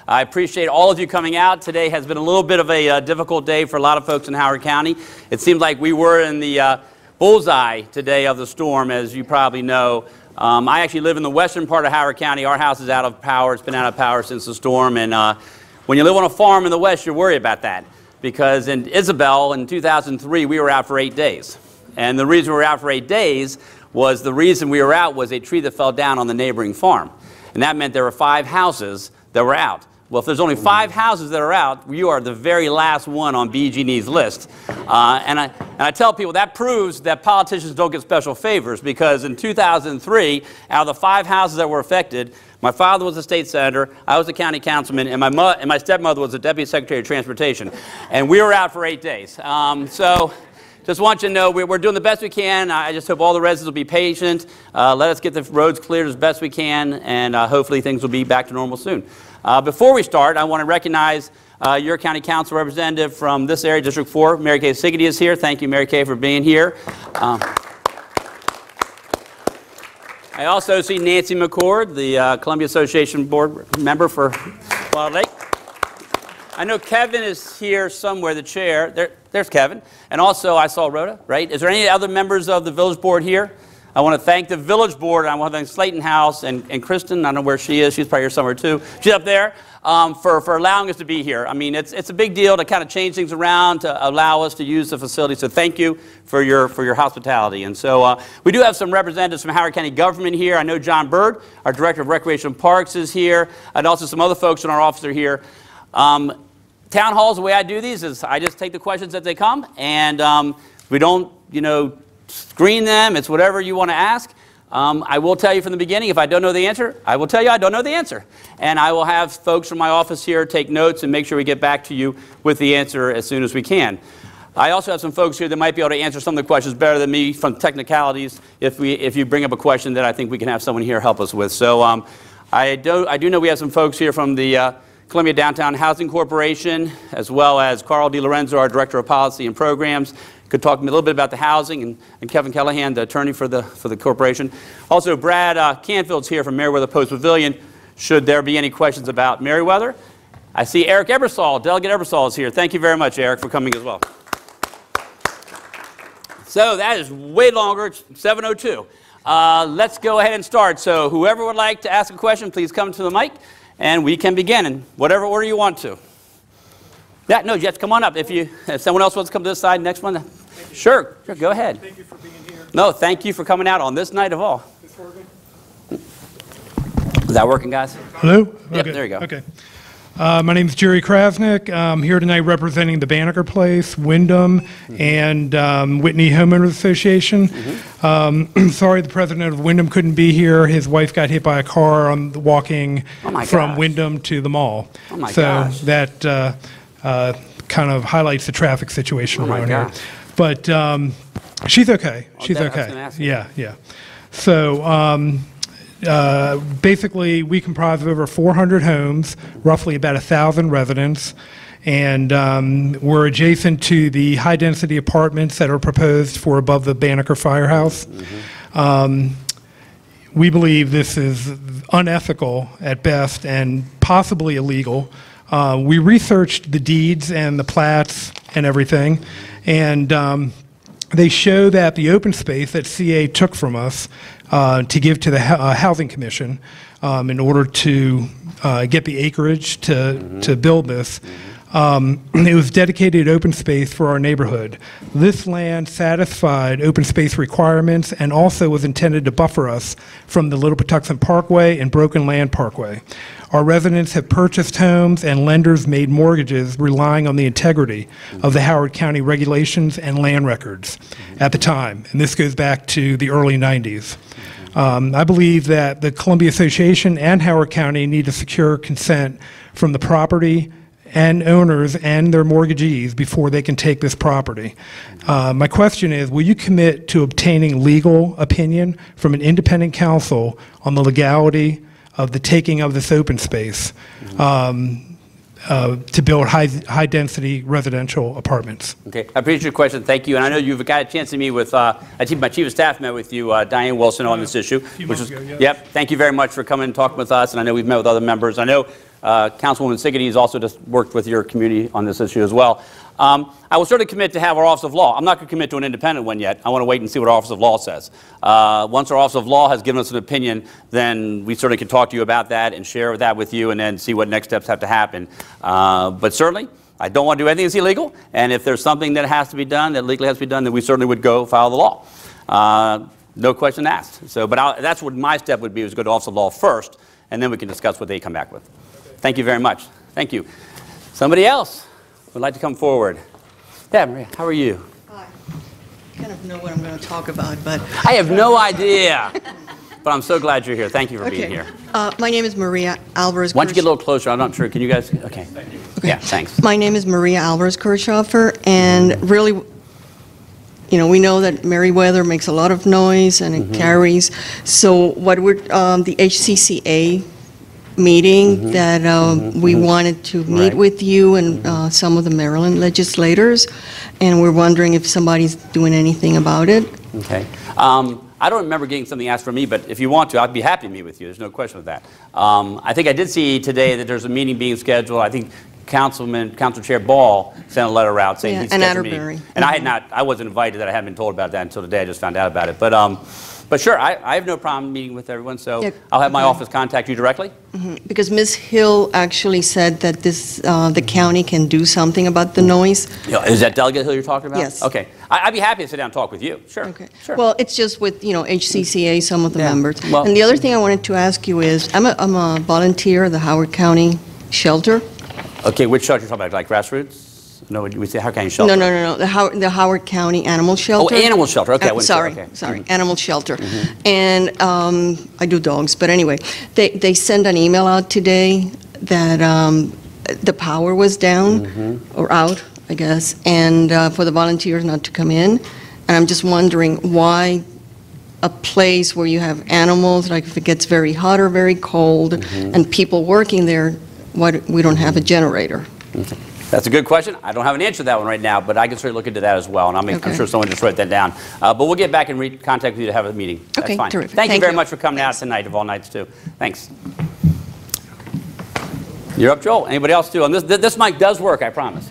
I appreciate all of you coming out. Today has been a little bit of a difficult day for a lot of folks in Howard County. It seems like we were in the bullseye today of the storm, as you probably know. I actually live in the western part of Howard County. Our house is out of power. It's been out of power since the storm. And when you live on a farm in the west, you worry about that. Because in Isabel in 2003, we were out for 8 days. And the reason we were out for 8 days was the reason we were out was a tree that fell down on the neighboring farm. And that meant there were 5 houses that were out. Well, if there's only 5 houses that are out, you are the very last one on BG&E's list. And I tell people that proves that politicians don't get special favors, because in 2003, out of the 5 houses that were affected, my father was a state senator, I was a county councilman, and my stepmother was a deputy secretary of transportation. And we were out for 8 days. So just want you to know we're doing the best we can. I just hope all the residents will be patient. Let us get the roads cleared as best we can, and hopefully things will be back to normal soon. Before we start, I want to recognize your county council representative from this area, District 4, Mary Kay Siggety is here. Thank you, Mary Kay, for being here. I also see Nancy McCord, the Columbia Association board member for Wild Lake. I know Kevin is here somewhere, the chair. There's Kevin. And also I saw Rhoda, right? Is there any other members of the village board here? I want to thank the village board. I want to thank Slayton House and Kristen. I don't know where she is. She's probably here somewhere too. She's up there for allowing us to be here. I mean, it's a big deal to kind of change things around to allow us to use the facility. So thank you for your hospitality. And so we do have some representatives from Howard County government here. I know John Bird, our director of Recreation Parks, is here, and also some other folks in our office are here. Town halls, the way I do these is I just take the questions as they come, and we don't, screen them. It's whatever you want to ask. I will tell you from the beginning, if I don't know the answer, I will tell you I don't know the answer. And I will have folks from my office here take notes and make sure we get back to you with the answer as soon as we can. I also have some folks here that might be able to answer some of the questions better than me from technicalities if you bring up a question that I think we can have someone here help us with. So I do know we have some folks here from the Columbia Downtown Housing Corporation, as well as Carl DiLorenzo, our Director of Policy and Programs. Could talk a little bit about the housing, and Kevin Callahan, the attorney for the corporation. Also, Brad Canfield's here from Meriwether Post Pavilion, should there be any questions about Meriwether. I see Eric Ebersol, Delegate Ebersol is here. Thank you very much, Eric, for coming as well. So that is way longer, it's 7:02. Let's go ahead and start. So whoever would like to ask a question, please come to the mic, and we can begin in whatever order you want to. Yeah, no, you have to come on up. If someone else wants to come to this side, next one. Sure, go ahead. Thank you for being here. No, thank you for coming out on this night of all. Is this working? Is that working, guys? Hello? Yep, okay. there you go. Okay. My name is Jerry Krasnick. I'm here tonight representing the Banneker Place, Wyndham, and Whitney Homeowners Association. Sorry the president of Wyndham couldn't be here. His wife got hit by a car on walking from Wyndham to the mall. Oh my so gosh. That kind of highlights the traffic situation around here. But she's okay. She's okay. Yeah. So basically, we comprise of over 400 homes, roughly about 1,000 residents, and we're adjacent to the high-density apartments that are proposed for above the Banneker Firehouse. We believe this is unethical at best and possibly illegal. We researched the deeds and the plats and everything, and they show that the open space that CA took from us to give to the Housing Commission in order to get the acreage to build this, it was dedicated open space for our neighborhood. This land satisfied open space requirements and also was intended to buffer us from the Little Patuxent Parkway and Broken Land Parkway. Our residents have purchased homes and lenders made mortgages relying on the integrity of the Howard County regulations and land records at the time, and this goes back to the early 90s. I believe that the Columbia Association and Howard County need to secure consent from the property and owners and their mortgagees before they can take this property. My question is, will you commit to obtaining legal opinion from an independent counsel on the legality of the taking of this open space to build high-density residential apartments? Okay, I appreciate your question. Thank you. And I know you've got a chance to meet with, my chief of staff met with you, Diane Wilson, on this issue. A few months ago, yeah. Yep. Thank you very much for coming and talking with us. And I know we've met with other members. I know Councilwoman Siggety has also just worked with your community on this issue as well. I will certainly commit to have our Office of Law. I'm not going to commit to an independent one yet. I want to wait and see what our Office of Law says. Once our Office of Law has given us an opinion, then we certainly can talk to you about that and share that with you and then see what next steps have to happen. But certainly, I don't want to do anything that's illegal, and if there's something that has to be done, that legally has to be done, then we certainly would go follow the law. No question asked. So, but that's what my step would be, is go to Office of Law first, and then we can discuss what they come back with. Thank you very much. Thank you. Somebody else would like to come forward. Yeah, Maria, how are you? Hi. I kind of know what I'm going to talk about, but... I have no idea, but I'm so glad you're here. Thank you for being here. My name is Maria Alvarez. Why don't you get a little closer? I'm not sure. Can you guys? Okay. Yeah, thanks. My name is Maria Alvarez Kirchhofer, and really, you know, we know that Meriwether makes a lot of noise and it carries. So what we're, the HCCA meeting that we wanted to meet Right. with you and some of the Maryland legislators, and we're wondering if somebody's doing anything about it. Okay. I don't remember getting something asked from me, but if you want to, I'd be happy to meet with you. There's no question with that. I think I did see today that there's a meeting being scheduled. I think Council Chair Ball sent a letter out saying Yeah, he's and scheduled a meeting. Atterbury. And I wasn't invited. That I hadn't been told about that until today. I just found out about it. But sure, I have no problem meeting with everyone. So Yeah, I'll have my okay. office contact you directly. Because Ms. Hill actually said that this, the county can do something about the noise. Is that Delegate Hill you're talking about? Yes. Okay. I'd be happy to sit down and talk with you. Sure. Okay. Sure. Well, it's just with, you know, HCCA, some of the Yeah. members. Well- And the other thing I wanted to ask you is, I'm a volunteer at the Howard County Shelter. Okay, which shelter are you talking about? Like grassroots? No, we say Howard County Shelter. No, the Howard County Animal Shelter. Animal Shelter. Okay, I wasn't sure. Sorry, Okay. sorry, Animal Shelter. And I do dogs, but anyway, they sent an email out today that the power was down, or out, I guess, and for the volunteers not to come in. And I'm just wondering why a place where you have animals, like if it gets very hot or very cold, and people working there, why we don't have a generator? That's a good question. I don't have an answer to that one right now, but I can certainly look into that as well, and I'm Okay. sure someone just wrote that down. But we'll get back and contact you to have a meeting. That's Okay, fine. terrific. Thank you Thank very you. much for coming out tonight, of all nights, too. Thanks. You're up, Joel. Anybody else, too? And this mic does work, I promise.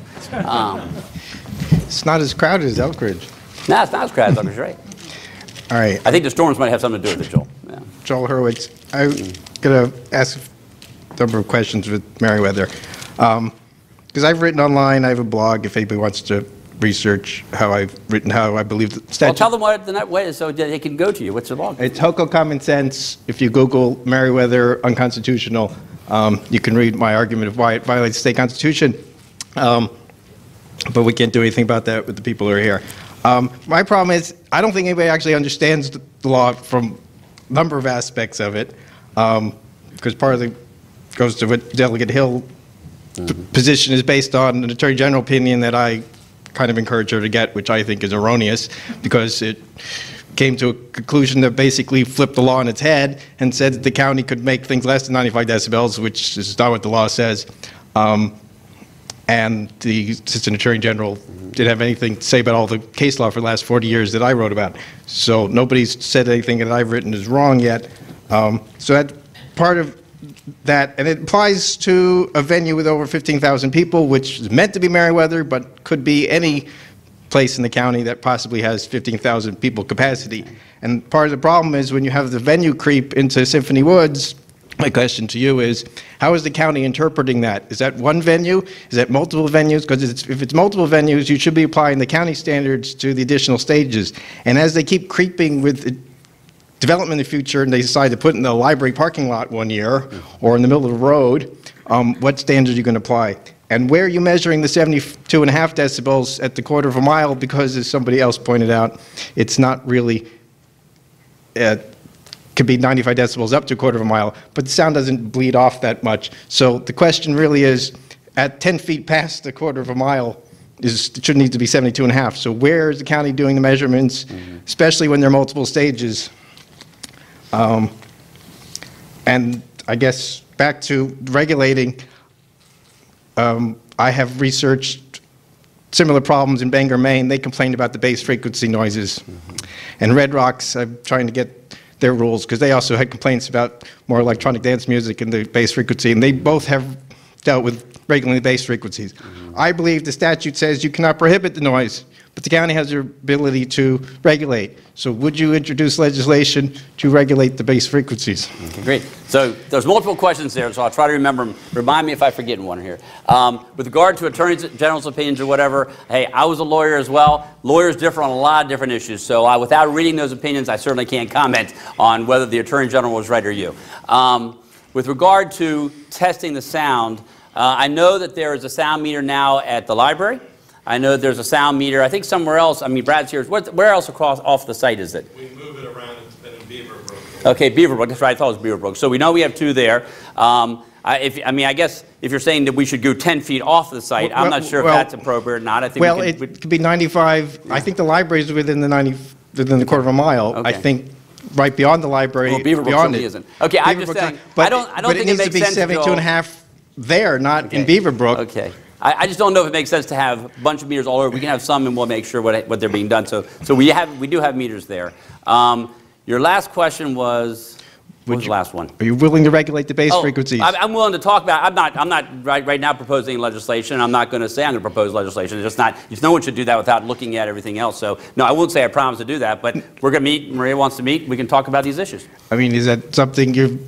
It's not as crowded as Elkridge. No, it's not as crowded, Dr. Right. All right, I think the storms might have something to do with it, Joel. Yeah. Joel Hurwitz. I'm going to ask a number of questions with Meriwether. Because I've written online, I have a blog, if anybody wants to research how I've written, how I believe the Well, statute. tell them what the net way is so they can go to you. What's the blog? It's Hoco Common Sense. If you Google Meriwether unconstitutional, you can read my argument of why it violates the state constitution. But we can't do anything about that with the people who are here. My problem is, I don't think anybody actually understands the law from a number of aspects of it, because part of it goes to what Delegate Hill the position is based on an Attorney General opinion that I kind of encourage her to get, which I think is erroneous, because it came to a conclusion that basically flipped the law on its head and said that the county could make things less than 95 decibels, which is not what the law says. And the Assistant Attorney General didn't have anything to say about all the case law for the last 40 years that I wrote about. So nobody's said anything that I've written is wrong yet. So that's part of that, and it applies to a venue with over 15,000 people, which is meant to be Meriwether, but could be any place in the county that possibly has 15,000 people capacity. And part of the problem is when you have the venue creep into Symphony Woods, my question to you is, how is the county interpreting that? Is that one venue? Is that multiple venues? Because if it's multiple venues, you should be applying the county standards to the additional stages. And as they keep creeping with development in the future and they decide to put in the library parking lot one year or in the middle of the road, what standards are you going to apply? And where are you measuring the 72.5 decibels at the quarter of a mile? Because as somebody else pointed out, it's not really, could be 95 decibels up to a quarter of a mile, but the sound doesn't bleed off that much. So the question really is, at 10 feet past the quarter of a mile, it should need to be 72.5. So where is the county doing the measurements, especially when there are multiple stages? And I guess back to regulating, I have researched similar problems in Bangor, Maine. They complained about the base frequency noises. And Red Rocks, I'm trying to get their rules, because they also had complaints about more electronic dance music and the bass frequency, and they both have dealt with regulating the bass frequencies. I believe the statute says you cannot prohibit the noise, but the county has the ability to regulate. So would you introduce legislation to regulate the bass frequencies? Okay, great. So there's multiple questions there, so I'll try to remember them. Remind me if I forget one here. With regard to Attorney General's opinions or whatever, hey, I was a lawyer as well. Lawyers differ on a lot of different issues, so without reading those opinions, I certainly can't comment on whether the Attorney General was right or you. With regard to testing the sound, I know that there is a sound meter now at the library. I know there's a sound meter, I think somewhere else. I mean, Brad's here. Where else off the site is it? We move it around. It's been in Beaverbrook. Okay, Beaverbrook. That's right. I thought it was Beaverbrook. So we know we have two there. I guess if you're saying that we should go 10 feet off the site, I'm not sure if that's appropriate or not. I think it could be 95. I think the library is within the quarter of a mile. Okay. I think right beyond the library. Well, Beaverbrook beyond certainly it. isn't. Okay, I'm just saying. But, I don't think it makes sense. But it needs to be 72 and a half there, not in Beaverbrook. Okay. I just don't know if it makes sense to have a bunch of meters all over. We can have some, and we'll make sure what they're being done. So we do have meters there. Your last question was, what was the last one? Are you willing to regulate the bass frequencies? I'm willing to talk about. I'm not right now proposing legislation. I'm not going to say I'm going to propose legislation. It's just not. No one should do that without looking at everything else. So no, I won't say I promise to do that. But we're going to meet. Maria wants to meet. We can talk about these issues. I mean, is that something you're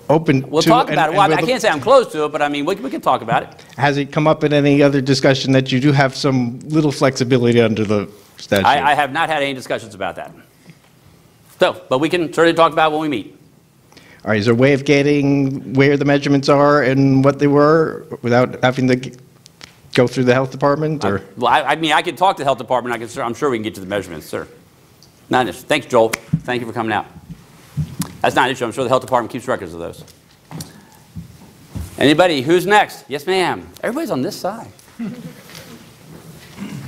open to? We'll talk about it. Well, I can't say I'm close to it, but I mean, we can talk about it. Has it come up in any other discussion that you do have some little flexibility under the statute? I have not had any discussions about that. So, but we can certainly talk about it when we meet. All right, is there a way of getting where the measurements are and what they were without having to go through the health department? Or? I mean, I can talk to the health department. I'm sure we can get to the measurements, sir. Not an issue. Thanks, Joel. Thank you for coming out. That's not an issue. I'm sure the health department keeps records of those. Anybody? Who's next? Yes, ma'am. Everybody's on this side.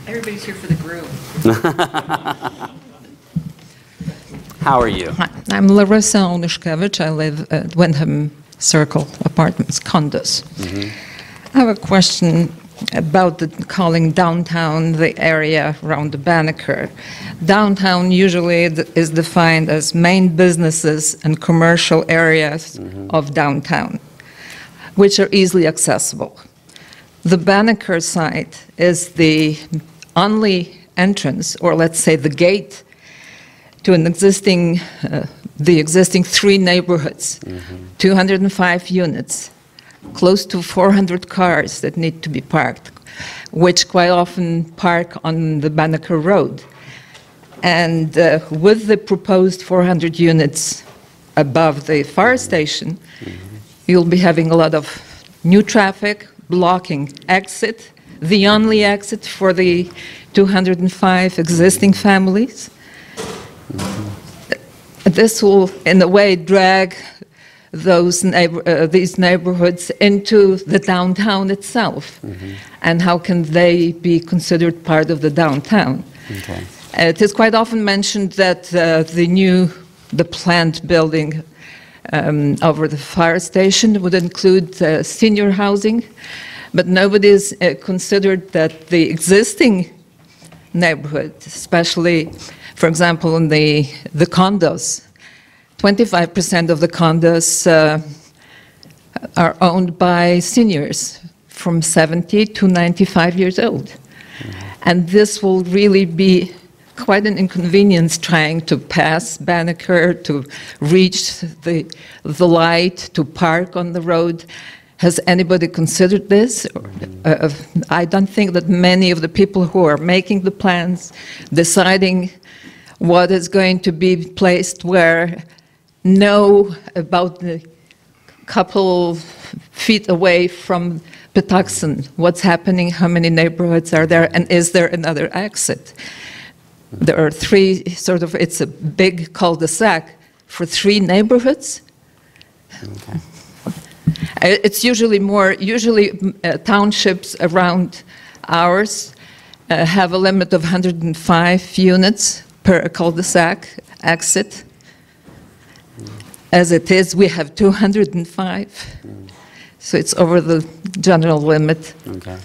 Everybody's here for the group. How are you? Hi, I'm Larissa Onishkevich. I live at Wyndham Circle Apartments, condos. I have a question about calling downtown the area around the Banneker. Downtown usually is defined as main businesses and commercial areas of downtown, which are easily accessible. The Banneker site is the only entrance, or let's say the gate, to an existing, the existing three neighborhoods, 205 units, close to 400 cars that need to be parked, which quite often park on the Banneker Road. And with the proposed 400 units above the fire station, you'll be having a lot of new traffic blocking exit, the only exit for the 205 existing families. This will, in a way, drag these neighborhoods into the downtown itself. And how can they be considered part of the downtown? Okay. It is quite often mentioned that the planned building over the fire station would include senior housing, but nobody's considered that the existing neighborhood, especially, for example, in the condos, 25% of the condos are owned by seniors from 70 to 95 years old. And this will really be quite an inconvenience trying to pass Banneker, to reach the light, to park on the road. Has anybody considered this? I don't think that many of the people who are making the plans, deciding what is going to be placed where, know about the couple feet away from Patuxent, what's happening, how many neighborhoods are there, and is there another exit? There are three, it's a big cul-de-sac for three neighborhoods. Okay. It's usually townships around ours have a limit of 105 units per cul-de-sac exit. As it is, we have 205. So it's over the general limit. Okay.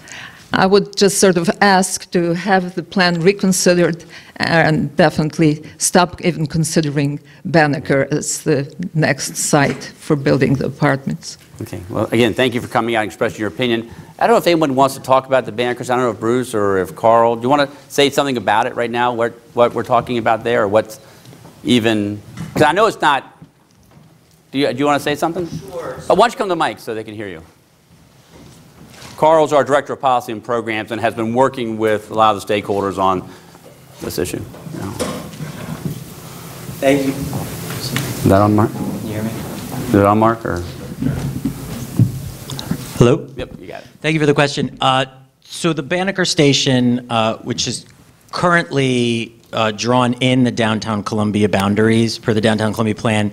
I would just sort of ask to have the plan reconsidered and definitely stop even considering Banneker as the next site for building the apartments. Okay, well, again, thank you for coming out and expressing your opinion. I don't know if anyone wants to talk about the Bannekers. I don't know if Bruce or if Carl, do you want to say something about it right now, what we're talking about there, or what's even, because I know it's not, do you want to say something? Sure. Why don't you come to the mic so they can hear you? Carl's our Director of Policy and Programs and has been working with a lot of the stakeholders on this issue. Thank you. Is that on, Mark? Can you hear me? Is it on, Mark? Or? Hello? Yep, you got it. Thank you for the question. So the Banneker Station, which is currently drawn in the downtown Columbia boundaries per the downtown Columbia plan,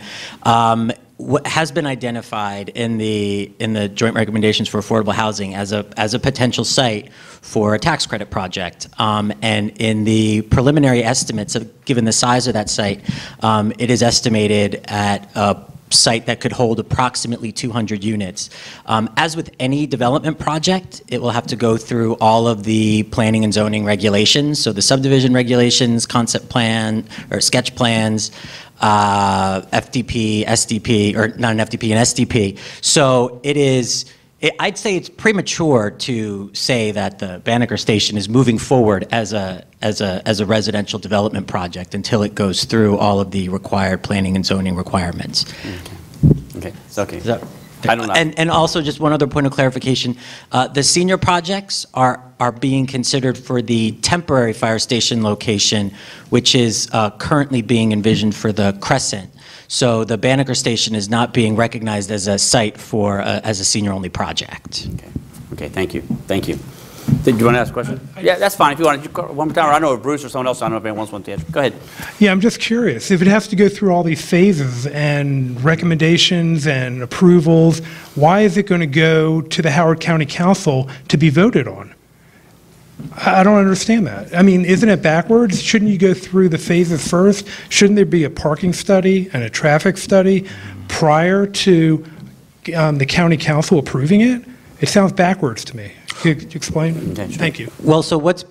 has been identified in the joint recommendations for affordable housing as a potential site for a tax credit project. And in the preliminary estimates, given the size of that site, it is estimated at a site that could hold approximately 200 units. As with any development project, it will have to go through all of the planning and zoning regulations, so the subdivision regulations, concept plan, or sketch plans, FDP, SDP, or not an FDP, an SDP. So it is, I'd say it's premature to say that the Banneker Station is moving forward as a residential development project until it goes through all of the required planning and zoning requirements. Okay, it's okay. Is that- I don't know. And also, just one other point of clarification, the senior projects are being considered for the temporary fire station location, which is currently being envisioned for the Crescent. So the Banneker Station is not being recognized as a site for, as a senior-only project. Okay. Okay, thank you. Thank you. Did you want to ask a question? Yeah, that's fine. If you want to, one more time, or I know if Bruce or someone else, I don't know if anyone else wants to answer. Go ahead. Yeah, I'm just curious, if it has to go through all these phases and recommendations and approvals, why is it going to go to the Howard County Council to be voted on? I don't understand that. I mean, isn't it backwards? Shouldn't you go through the phases first? Shouldn't there be a parking study and a traffic study prior to the county council approving it? It sounds backwards to me. Could you explain? Okay, sure. Thank you. Well, so what's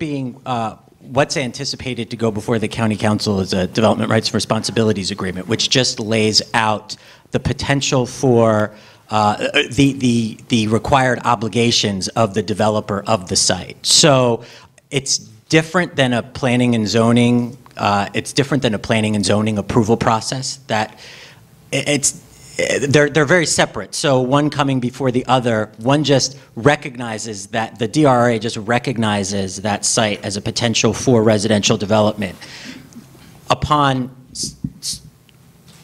anticipated to go before the county council is a development rights and responsibilities agreement, which just lays out the potential for the required obligations of the developer of the site. So it's different than a planning and zoning. It's different than a planning and zoning approval process. That they're very separate. So one coming before the other, one just recognizes that the DRA just recognizes that site as a potential for residential development. Upon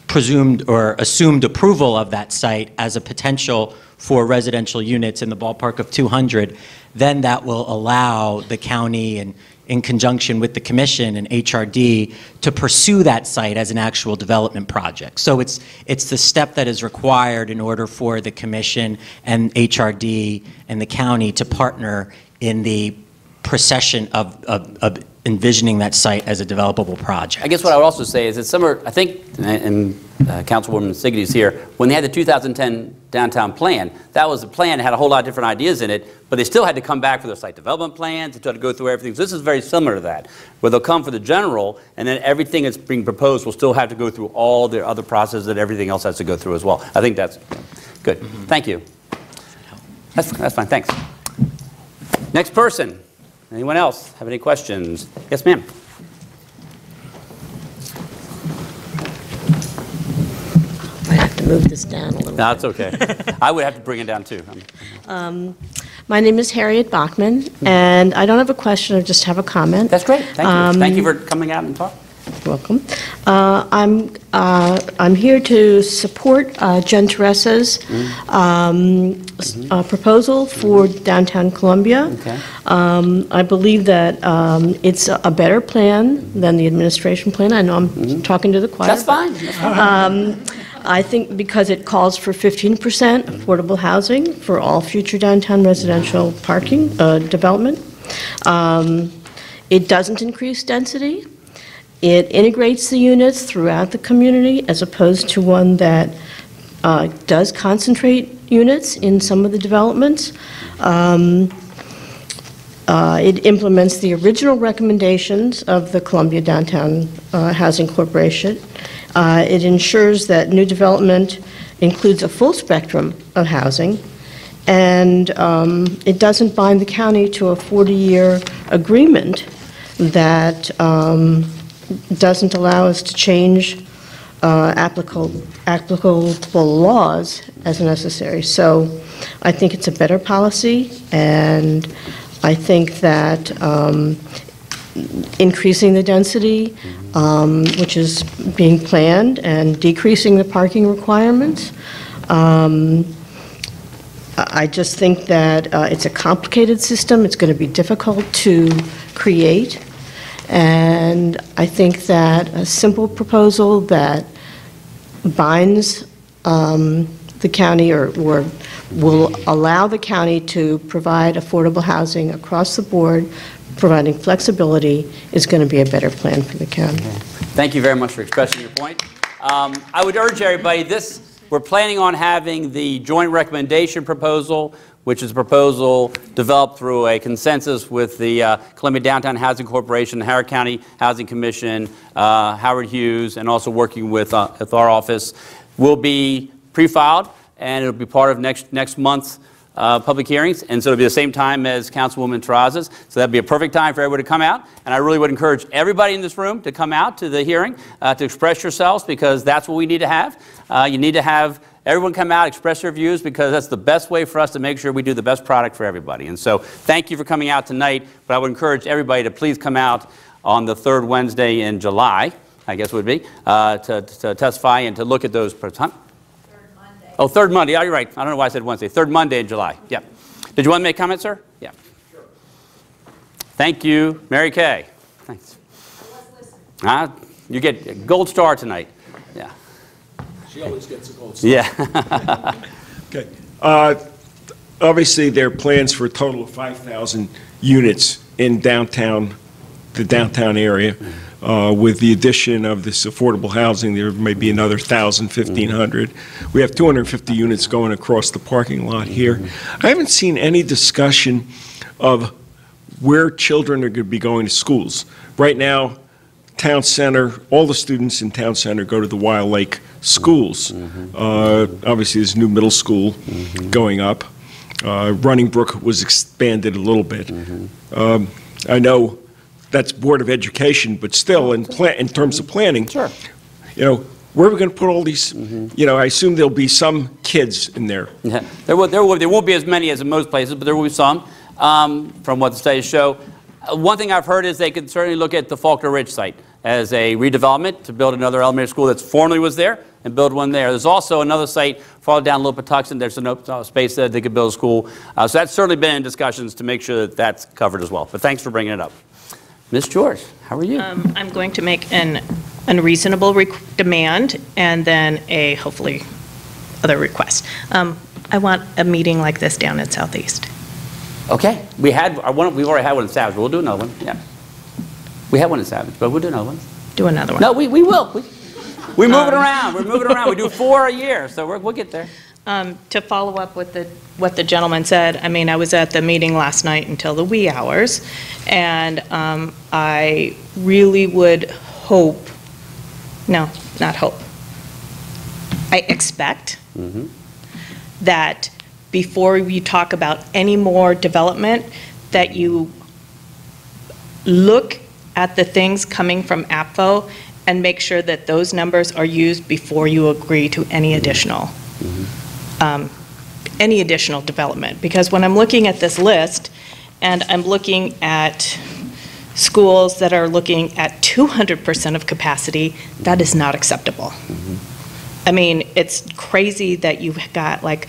presumed or assumed approval of that site as a potential for residential units in the ballpark of 200, then that will allow the county and in conjunction with the commission and HRD to pursue that site as an actual development project. So it's the step that is required in order for the commission and HRD and the county to partner in the procession of envisioning that site as a developable project. I guess what I would also say is it's similar, I think, and Councilwoman Siggety is here, when they had the 2010 downtown plan, that was a plan that had a whole lot of different ideas in it, but they still had to come back for their site development plans, they had to go through everything. So this is very similar to that, where they'll come for the general, and then everything that's being proposed will still have to go through all the other processes that everything else has to go through as well. I think that's good. Thank you. That's fine, thanks. Next person. Anyone else have any questions? Yes, ma'am. I have to move this down a little. No, that's okay. I would have to bring it down too. My name is Harriet Bachman, and I don't have a question, I just have a comment. That's great. Thank you. Thank you for coming out and talking. Welcome. I'm here to support Jen Teresa's proposal for downtown Columbia. Okay. I believe that it's a better plan than the administration plan. I know I'm talking to the choir. That's fine. That's fine. I think because it calls for 15% affordable housing for all future downtown residential parking development. It doesn't increase density. It integrates the units throughout the community as opposed to one that does concentrate units in some of the developments. It implements the original recommendations of the Columbia Downtown Housing Corporation. It ensures that new development includes a full spectrum of housing, and it doesn't bind the county to a 40-year agreement that doesn't allow us to change applicable laws as necessary. So I think it's a better policy, and I think that increasing the density, which is being planned, and decreasing the parking requirements, I just think that it's a complicated system. It's going to be difficult to create. And I think that a simple proposal that binds the county or will allow the county to provide affordable housing across the board, providing flexibility, is going to be a better plan for the county. Thank you very much for expressing your point. I would urge everybody, we're planning on having the joint recommendation proposal, which is a proposal developed through a consensus with the Columbia Downtown Housing Corporation, the Howard County Housing Commission, Howard Hughes, and also working with our office, will be pre-filed, and it'll be part of next month's public hearings, and so it'll be the same time as Councilwoman Terrazas, so that'd be a perfect time for everybody to come out, and I really would encourage everybody in this room to come out to the hearing, to express yourselves, because that's what we need to have. You need to have everyone come out, express their views, because that's the best way for us to make sure we do the best product for everybody. And so thank you for coming out tonight, but I would encourage everybody to please come out on the third Wednesday in July, I guess it would be, to testify and to look at those. Oh, third Monday. Oh, you're right. I don't know why I said Wednesday. Third Monday in July. Yeah. Did you want to make a comment, sir? Yeah. Sure. Thank you, Mary Kay. Thanks. You get a gold star tonight. Yeah. She always gets a gold star. Yeah. Okay. Obviously, there are plans for a total of 5,000 units in the downtown area. With the addition of this affordable housing, there may be another 1,000, 1,500. We have 250 units going across the parking lot here. I haven't seen any discussion of where children are going to be going to schools. Right now, Town Center, all the students in Town Center go to the Wild Lake schools. Obviously, there's a new middle school going up. Running Brook was expanded a little bit. I know that's Board of Education, but still, in terms of planning, Sure. Where are we going to put all these? I assume there'll be some kids in there. Yeah. There won't be as many as in most places, but there will be some, from what the studies show. One thing I've heard is they could certainly look at the Faulkner Ridge site as a redevelopment to build another elementary school that formerly was there and build one there. There's also another site farther down Little Patuxent. There's a space that they could build a school. So that's certainly been in discussions to make sure that that's covered as well. But thanks for bringing it up. Ms. George, how are you? I'm going to make an unreasonable demand and then a hopefully other request. I want a meeting like this down in Southeast. Okay. We've already had one in Savage, but we'll do another one. Yeah. We had one in Savage, but we'll do another one. Do another one. No, we will. We move it around. We're moving around. We do 4 a year, so we'll get there. To follow up with what the gentleman said, I mean, I was at the meeting last night until the wee hours, and I really would hope, no, not hope, I expect that before we talk about any more development, that you look at the things coming from APFO and make sure that those numbers are used before you agree to any additional development. Because when I'm looking at this list and I'm looking at schools that are looking at 200% of capacity, that is not acceptable. I mean, it's crazy that you've got like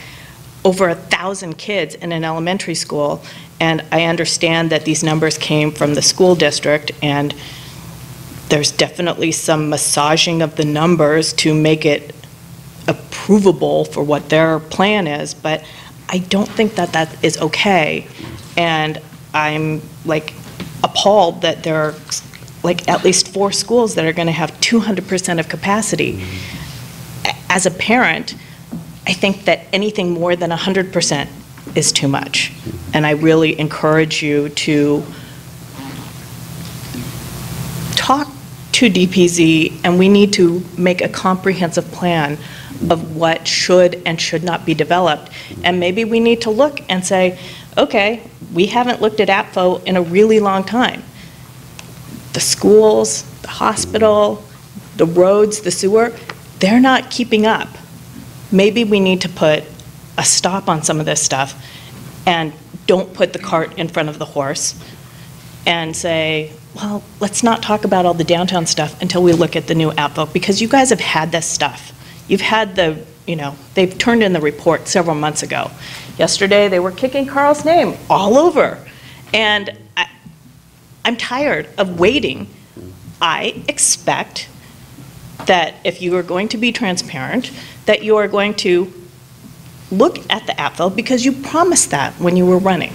over 1,000 kids in an elementary school, and I understand that these numbers came from the school district, and there's definitely some massaging of the numbers to make it approvable for what their plan is, but I don't think that that is okay. And I'm like appalled that there are like at least 4 schools that are going to have 200% of capacity. As a parent, I think that anything more than 100% is too much. And I really encourage you to talk to DPZ, and we need to make a comprehensive plan of what should and should not be developed. And maybe we need to look and say, okay, we haven't looked at APFO in a really long time. The schools, the hospital, the roads, the sewer, they're not keeping up. Maybe we need to put a stop on some of this stuff and don't put the cart in front of the horse and say, well, let's not talk about all the downtown stuff until we look at the new APFO, because you guys have had this stuff. You've had the, they've turned in the report several months ago. Yesterday, they were kicking Carl's name all over. And I'm tired of waiting. I expect that if you are going to be transparent, that you are going to look at the APFO, because you promised that when you were running.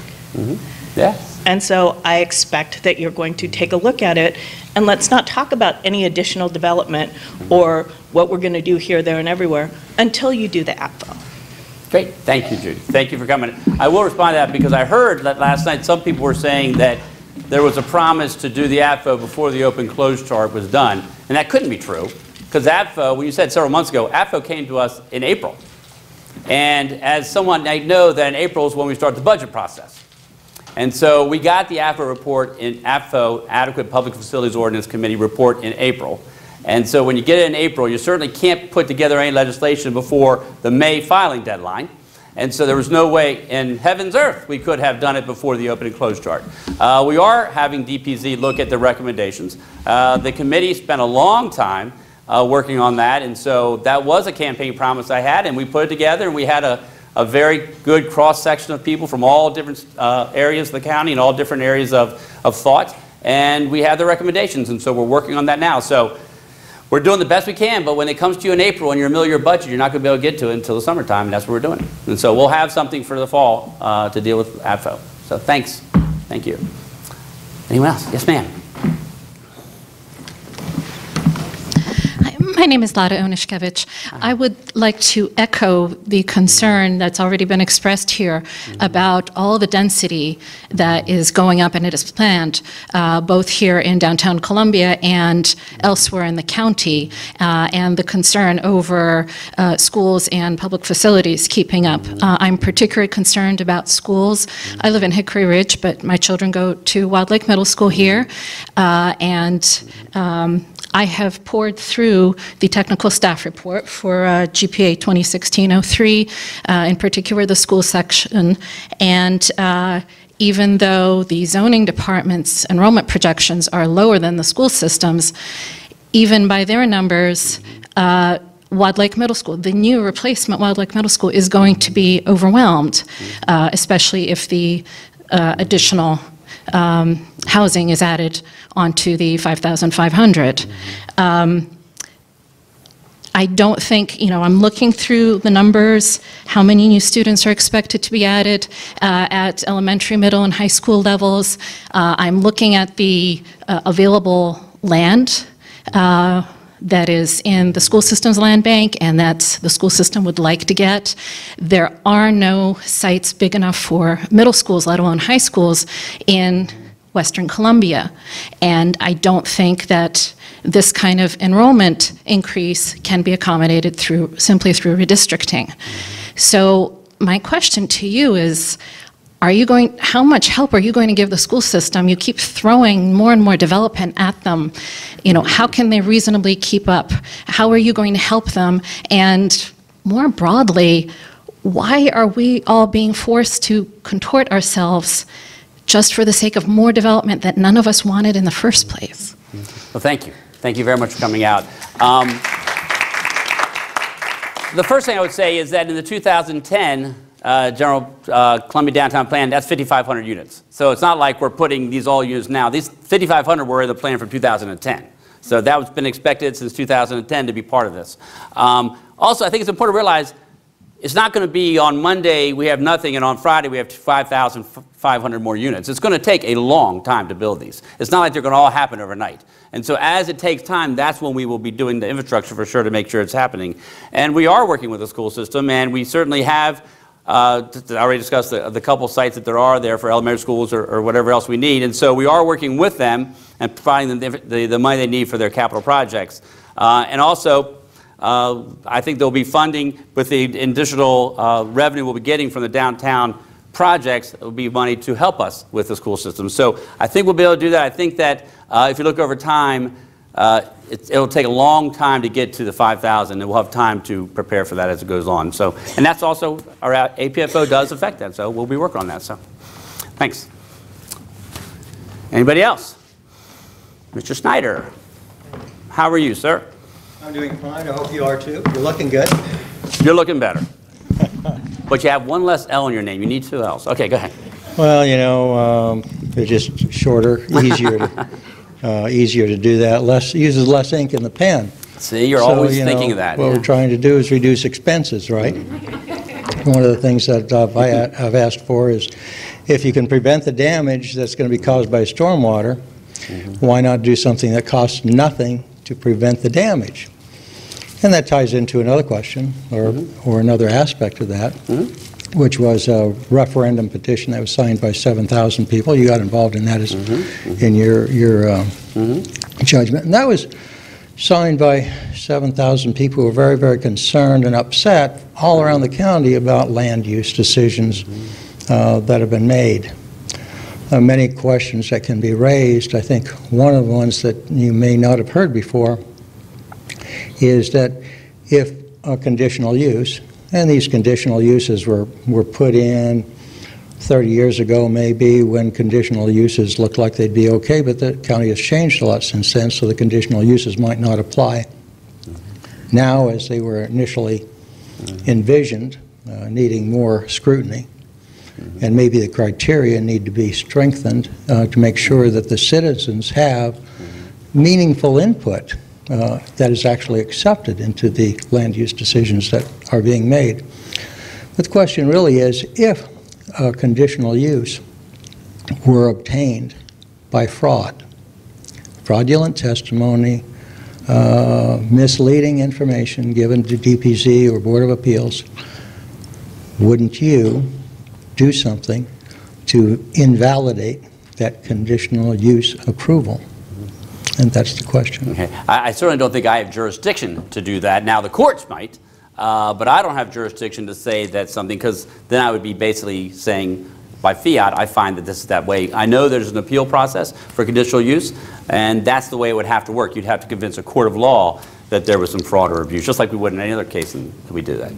Yes. And so I expect that you're going to take a look at it, and let's not talk about any additional development or what we're going to do here, there, and everywhere until you do the APFO. Great. Thank you, Judy. Thank you for coming. I will respond to that because I heard that last night some people were saying that there was a promise to do the APFO before the open-close chart was done, and that couldn't be true, because APFO, when you said several months ago, APFO came to us in April. And as someone, I know that in April is when we start the budget process. And so we got the APFO report in APFO, Adequate Public Facilities Ordinance Committee report, in April. And so when you get it in April, you certainly can't put together any legislation before the May filing deadline. And so there was no way in heaven's earth we could have done it before the open and close chart. We are having DPZ look at the recommendations. The committee spent a long time working on that, and so that was a campaign promise I had, and we put it together, and we had a very good cross-section of people from all different areas of the county and all different areas of thought, and we have the recommendations, and so we're working on that now. So we're doing the best we can, but when it comes to you in April and you're in the middle of your budget, you're not going to be able to get to it until the summertime, and that's what we're doing. And so we'll have something for the fall to deal with APFO. So thanks. Thank you. Anyone else? Yes, ma'am. My name is Lada Onishkevich. I would like to echo the concern that's already been expressed here about all the density that is going up and it is planned, both here in downtown Columbia and elsewhere in the county, and the concern over schools and public facilities keeping up. I'm particularly concerned about schools. I live in Hickory Ridge, but my children go to Wild Lake Middle School here, I have poured through the technical staff report for GPA 2016-03, in particular the school section, and even though the zoning department's enrollment projections are lower than the school system's, even by their numbers, Wild Lake Middle School, the new replacement Wild Lake Middle School, is going to be overwhelmed, especially if the additional housing is added onto the 5,500. I don't think, I'm looking through the numbers, how many new students are expected to be added at elementary, middle, and high school levels. I'm looking at the available land that is in the school system's land bank and that the school system would like to get. There are no sites big enough for middle schools, let alone high schools, in Western Columbia. And I don't think that this kind of enrollment increase can be accommodated simply through redistricting. So my question to you is, how much help are you going to give the school system? You keep throwing more and more development at them. How can they reasonably keep up? How are you going to help them? And more broadly, why are we all being forced to contort ourselves just for the sake of more development that none of us wanted in the first place? Well, thank you. Thank you very much for coming out. The first thing I would say is that in the 2010 General Columbia Downtown Plan, that's 5,500 units. So it's not like we're putting these all units now. These 5,500 were in the plan from 2010. So that's been expected since 2010 to be part of this. Also, I think it's important to realize it's not going to be on Monday we have nothing and on Friday we have 5,500 more units. It's going to take a long time to build these. It's not like they're going to all happen overnight. And so as it takes time, that's when we will be doing the infrastructure for sure to make sure it's happening. And we are working with the school system, and we certainly have I already discussed the couple sites that there are there for elementary schools or whatever else we need. And so we are working with them and providing them the money they need for their capital projects. And also, I think there'll be funding with the additional revenue we'll be getting from the downtown projects. It will be money to help us with the school system. So I think we'll be able to do that. I think that if you look over time, it'll take a long time to get to the 5,000, and we'll have time to prepare for that as it goes on. So, and that's also, our APFO does affect that, so we'll be working on that. So, thanks. Anybody else? Mr. Snyder, how are you, sir? I'm doing fine. I hope you are too. You're looking good. You're looking better. But you have one less L in your name. You need 2 L's. Okay, go ahead. Well, you know, they're just shorter, easier to do that. Uses less ink in the pen. See, you're always thinking of that. What we're trying to do is reduce expenses, right? One of the things that I've asked for is if you can prevent the damage that's going to be caused by stormwater, why not do something that costs nothing to prevent the damage? And that ties into another question, or another aspect of that, which was a referendum petition that was signed by 7,000 people. You got involved in that in your judgment. And that was signed by 7,000 people who were very, very concerned and upset all around the county about land use decisions that have been made. Many questions that can be raised. I think one of the ones that you may not have heard before is that if a conditional use, and these conditional uses were put in 30 years ago maybe when conditional uses looked like they'd be okay, but the county has changed a lot since then, so the conditional uses might not apply now as they were initially envisioned, needing more scrutiny. And maybe the criteria need to be strengthened to make sure that the citizens have meaningful input that is actually accepted into the land use decisions that are being made. But the question really is, if a conditional use were obtained by fraud, fraudulent testimony, misleading information given to DPZ or Board of Appeals, wouldn't you do something to invalidate that conditional use approval? And that's the question. Okay. I certainly don't think I have jurisdiction to do that. Now, the courts might, but I don't have jurisdiction to say that something, because then I would be basically saying, by fiat, I find that this is that way. I know there's an appeal process for conditional use, and that's the way it would have to work. You'd have to convince a court of law that there was some fraud or abuse, just like we would in any other case, and we do that.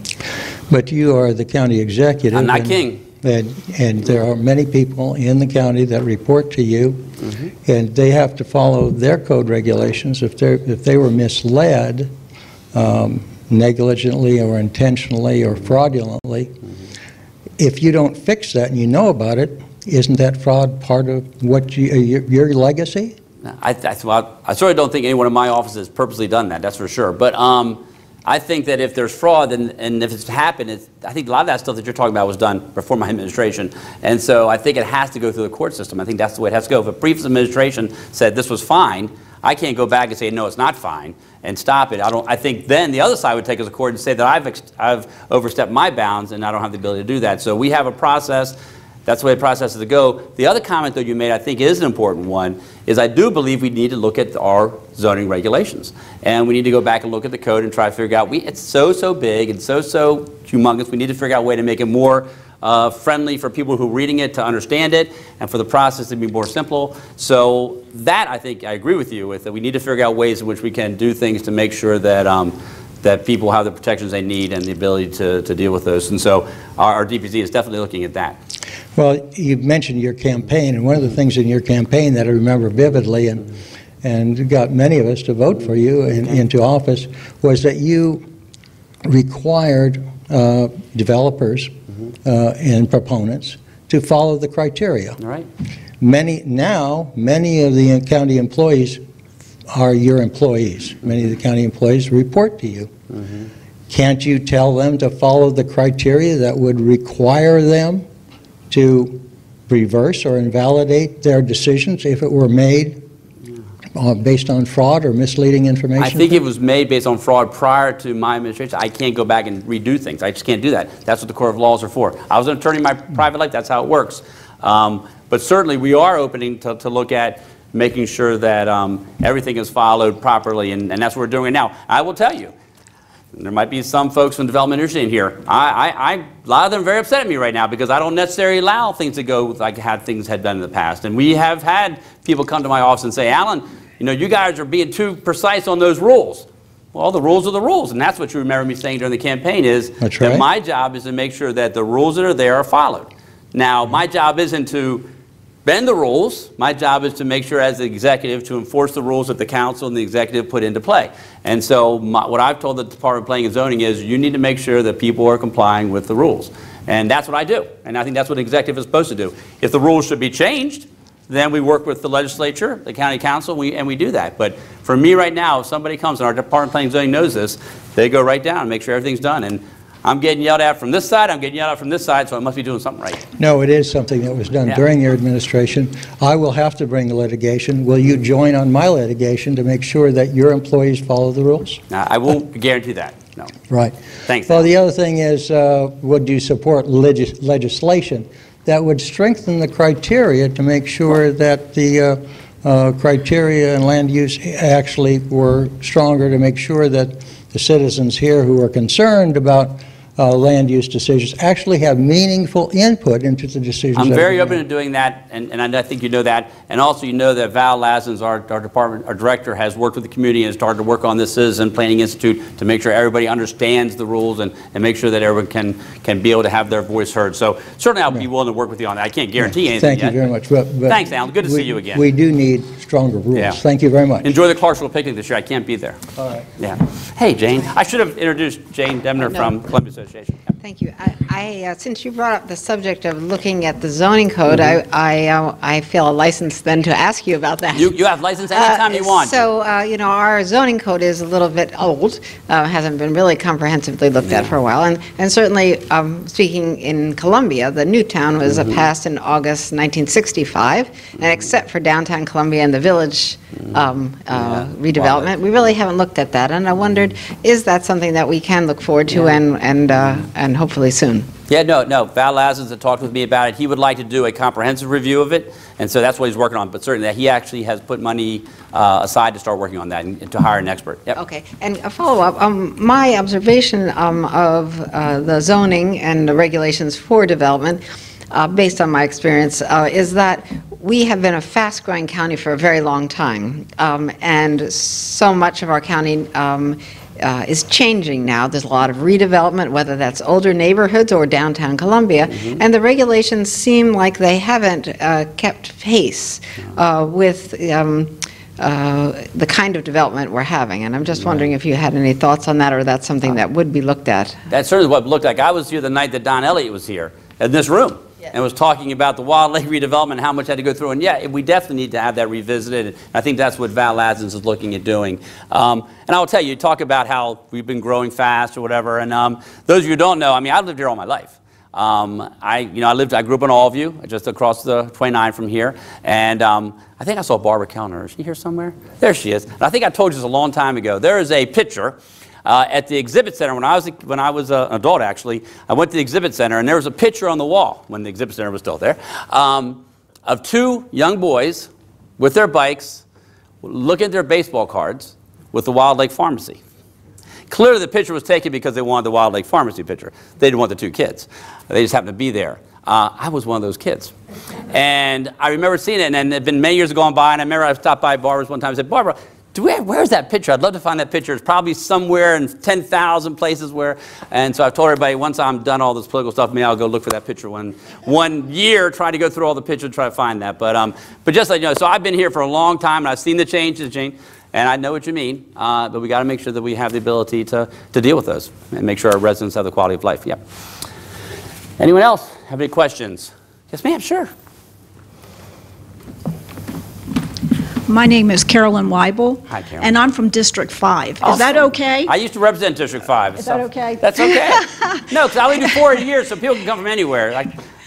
But you are the county executive. I'm not king. And there are many people in the county that report to you, and they have to follow their code regulations. If they were misled negligently or intentionally or fraudulently, if you don't fix that and you know about it, isn't that fraud part of what your legacy? I certainly don't think anyone in my office has purposely done that, that's for sure. But I think that if there's fraud, and if it's happened, I think a lot of that stuff that you're talking about was done before my administration. And so I think it has to go through the court system. I think that's the way it has to go. If a previous administration said this was fine, I can't go back and say, no, it's not fine, and stop it. I think then the other side would take us to court and say that I've overstepped my bounds and I don't have the ability to do that. So we have a process. That's the way the process is to go. The other comment that you made, I think, is an important one, is I do believe we need to look at our zoning regulations. And we need to go back and look at the code and try to figure out, it's so big and so humongous, we need to figure out a way to make it more friendly for people who are reading it to understand it, and for the process to be more simple. So that, I think, I agree with you with, that we need to figure out ways in which we can do things to make sure that that people have the protections they need and the ability to deal with those. And so our DPZ is definitely looking at that. Well, you mentioned your campaign, and one of the things in your campaign that I remember vividly and got many of us to vote for you into office was that you required developers and proponents to follow the criteria. All right. Many of the county employees are your employees. Many of the county employees report to you. Can't you tell them to follow the criteria that would require them to reverse or invalidate their decisions if it were made based on fraud or misleading information? I think it was made based on fraud prior to my administration. I can't go back and redo things. I just can't do that. That's what the Court of Laws are for. I was an attorney in my private life. That's how it works. But certainly we are opening to look at making sure that everything is followed properly, and that's what we're doing now. I will tell you, there might be some folks from development industry in here. A lot of them are very upset at me right now because I don't necessarily allow things to go like how things had done in the past. And we have had people come to my office and say, Alan, you know, you guys are being too precise on those rules. Well, the rules are the rules, and that's what you remember me saying during the campaign is that my job is to make sure that the rules that are there are followed. Now, my job isn't to bend the rules. My job is to make sure as the executive to enforce the rules that the council and the executive put into play. And so what I've told the Department of Planning and Zoning is you need to make sure that people are complying with the rules. And that's what I do. And I think that's what an executive is supposed to do. If the rules should be changed, then we work with the legislature, the county council, and we do that. But for me right now, if somebody comes, and our Department of Planning and Zoning knows this, they go right down and make sure everything's done. And I'm getting yelled at from this side, I'm getting yelled at from this side, so I must be doing something right. No, it is something that was done during your administration. I will have to bring the litigation. Will you join on my litigation to make sure that your employees follow the rules? I won't guarantee that, no. Right. Thanks. Well, the other thing is, would you support legislation that would strengthen the criteria to make sure that the criteria and land use actually were stronger, to make sure that the citizens here who are concerned about land use decisions actually have meaningful input into the decisions? I'm very open to doing that, and I think you know that. And also you know that Val Lazans, our director, has worked with the community and has started to work on this Citizen Planning Institute to make sure everybody understands the rules and make sure that everyone can be able to have their voice heard. So certainly I'll be willing to work with you on that. I can't guarantee anything yet. Thank you very much. But thanks, Alan. Good to see you again. We do need stronger rules. Yeah. Thank you very much. Enjoy the Clarksville picnic this year. I can't be there. All right. Yeah. Hey, Jane. I should have introduced Jane Demner from Columbia Association. Thank you. Since you brought up the subject of looking at the zoning code, I feel a license then to ask you about that. You have license anytime you want. So, you know, our zoning code is a little bit old, hasn't been really comprehensively looked at for a while, and certainly, speaking in Columbia, the new town was passed in August 1965, and except for downtown Columbia and the village redevelopment, we really haven't looked at that, and I wondered, is that something that we can look forward to and hopefully soon? Yeah, no. Val Lazans had talked with me about it. He would like to do a comprehensive review of it, and so that's what he's working on. But certainly that he actually has put money aside to start working on that and to hire an expert. Yep. Okay, and a follow-up. My observation of the zoning and the regulations for development, based on my experience, is that we have been a fast-growing county for a very long time, and so much of our county is changing now. There's a lot of redevelopment, whether that's older neighborhoods or downtown Columbia, and the regulations seem like they haven't kept pace with the kind of development we're having. And I'm just wondering if you had any thoughts on that, or that's something that would be looked at. That's certainly what it looked like. I was here the night that Don Elliott was here in this room. And was talking about the Wild Lake redevelopment and how much had to go through. And yeah, we definitely need to have that revisited. And I think that's what Val Lazans is looking at doing. And I'll tell you, talk about how we've been growing fast or whatever. And those of you who don't know, I mean, I've lived here all my life. I grew up in Allview, just across the 29 from here. And I think I saw Barbara Kellner. Is she here somewhere? There she is. And I think I told you this a long time ago. There is a picture at the exhibit center when I was an adult. Actually, I went to the exhibit center, and there was a picture on the wall when the exhibit center was still there of two young boys with their bikes, looking at their baseball cards with the Wild Lake Pharmacy. Clearly, the picture was taken because they wanted the Wild Lake Pharmacy picture. They didn't want the two kids. They just happened to be there. I was one of those kids, and I remember seeing it. And it had been many years gone by, and I remember I stopped by Barbara's one time and said, "Barbara, where's that picture? I'd love to find that picture. It's probably somewhere in 10,000 places where." And so I've told everybody, once I'm done all this political stuff, maybe I'll go look for that picture one year, try to go through all the pictures, try to find that. But just like you know, so I've been here for a long time, and I've seen the changes, Jane, and I know what you mean. But we got to make sure that we have the ability to deal with those and make sure our residents have the quality of life. Yep. Anyone else have any questions? Yes, ma'am. Sure. My name is Carolyn Weibel. Hi, Carolyn. And I'm from District 5. Oh, Is that okay? I used to represent District 5. Is that okay? That's okay. No, because I only do 4 a year, so people can come from anywhere.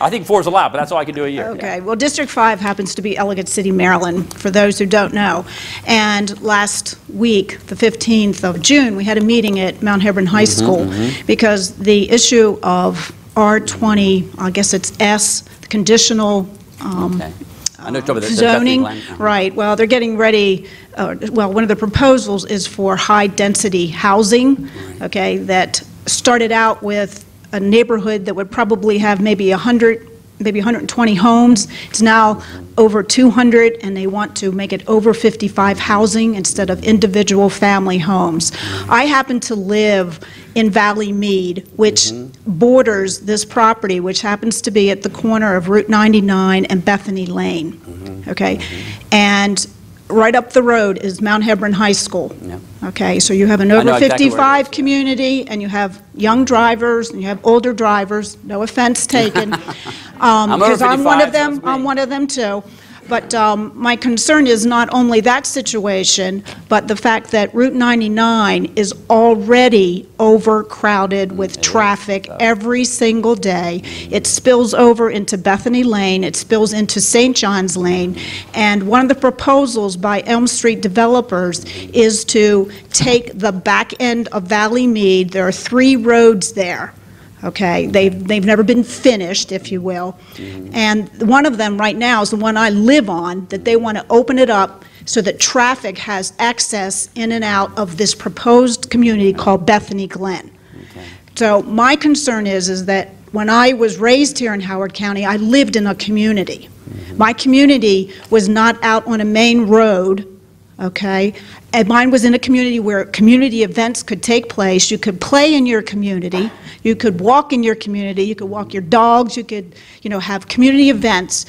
I think 4 is allowed, but that's all I can do a year. Okay, well, District 5 happens to be Ellicott City, Maryland, for those who don't know. And last week, the 15th of June, we had a meeting at Mount Hebron High School because the issue of R20, I guess it's S, the conditional I know the zoning, Bethany Glen. right, well, they're getting ready, well, one of the proposals is for high-density housing, okay, that started out with a neighborhood that would probably have maybe 100, maybe 120 homes. It's now over 200, and they want to make it over 55 housing instead of individual family homes. I happen to live in Valley Mead, which borders this property, which happens to be at the corner of Route 99 and Bethany Lane, okay? And right up the road is Mount Hebron High School. Okay, so you have an over 55 community, and you have young drivers, and you have older drivers, no offense taken. Because I'm one of them, I'm one of them too. But my concern is not only that situation, but the fact that Route 99 is already overcrowded with traffic every single day. It spills over into Bethany Lane, it spills into St. John's Lane, and one of the proposals by Elm Street developers is to take the back end of Valley Mead. There are 3 roads there. Okay, they've never been finished, if you will. And one of them right now is the one I live on, that they want to open it up so that traffic has access in and out of this proposed community called Bethany Glen. So my concern is that when I was raised here in Howard County, I lived in a community. My community was not out on a main road, okay? And mine was in a community where community events could take place. You could play in your community. You could walk in your community. You could walk your dogs. You could, have community events.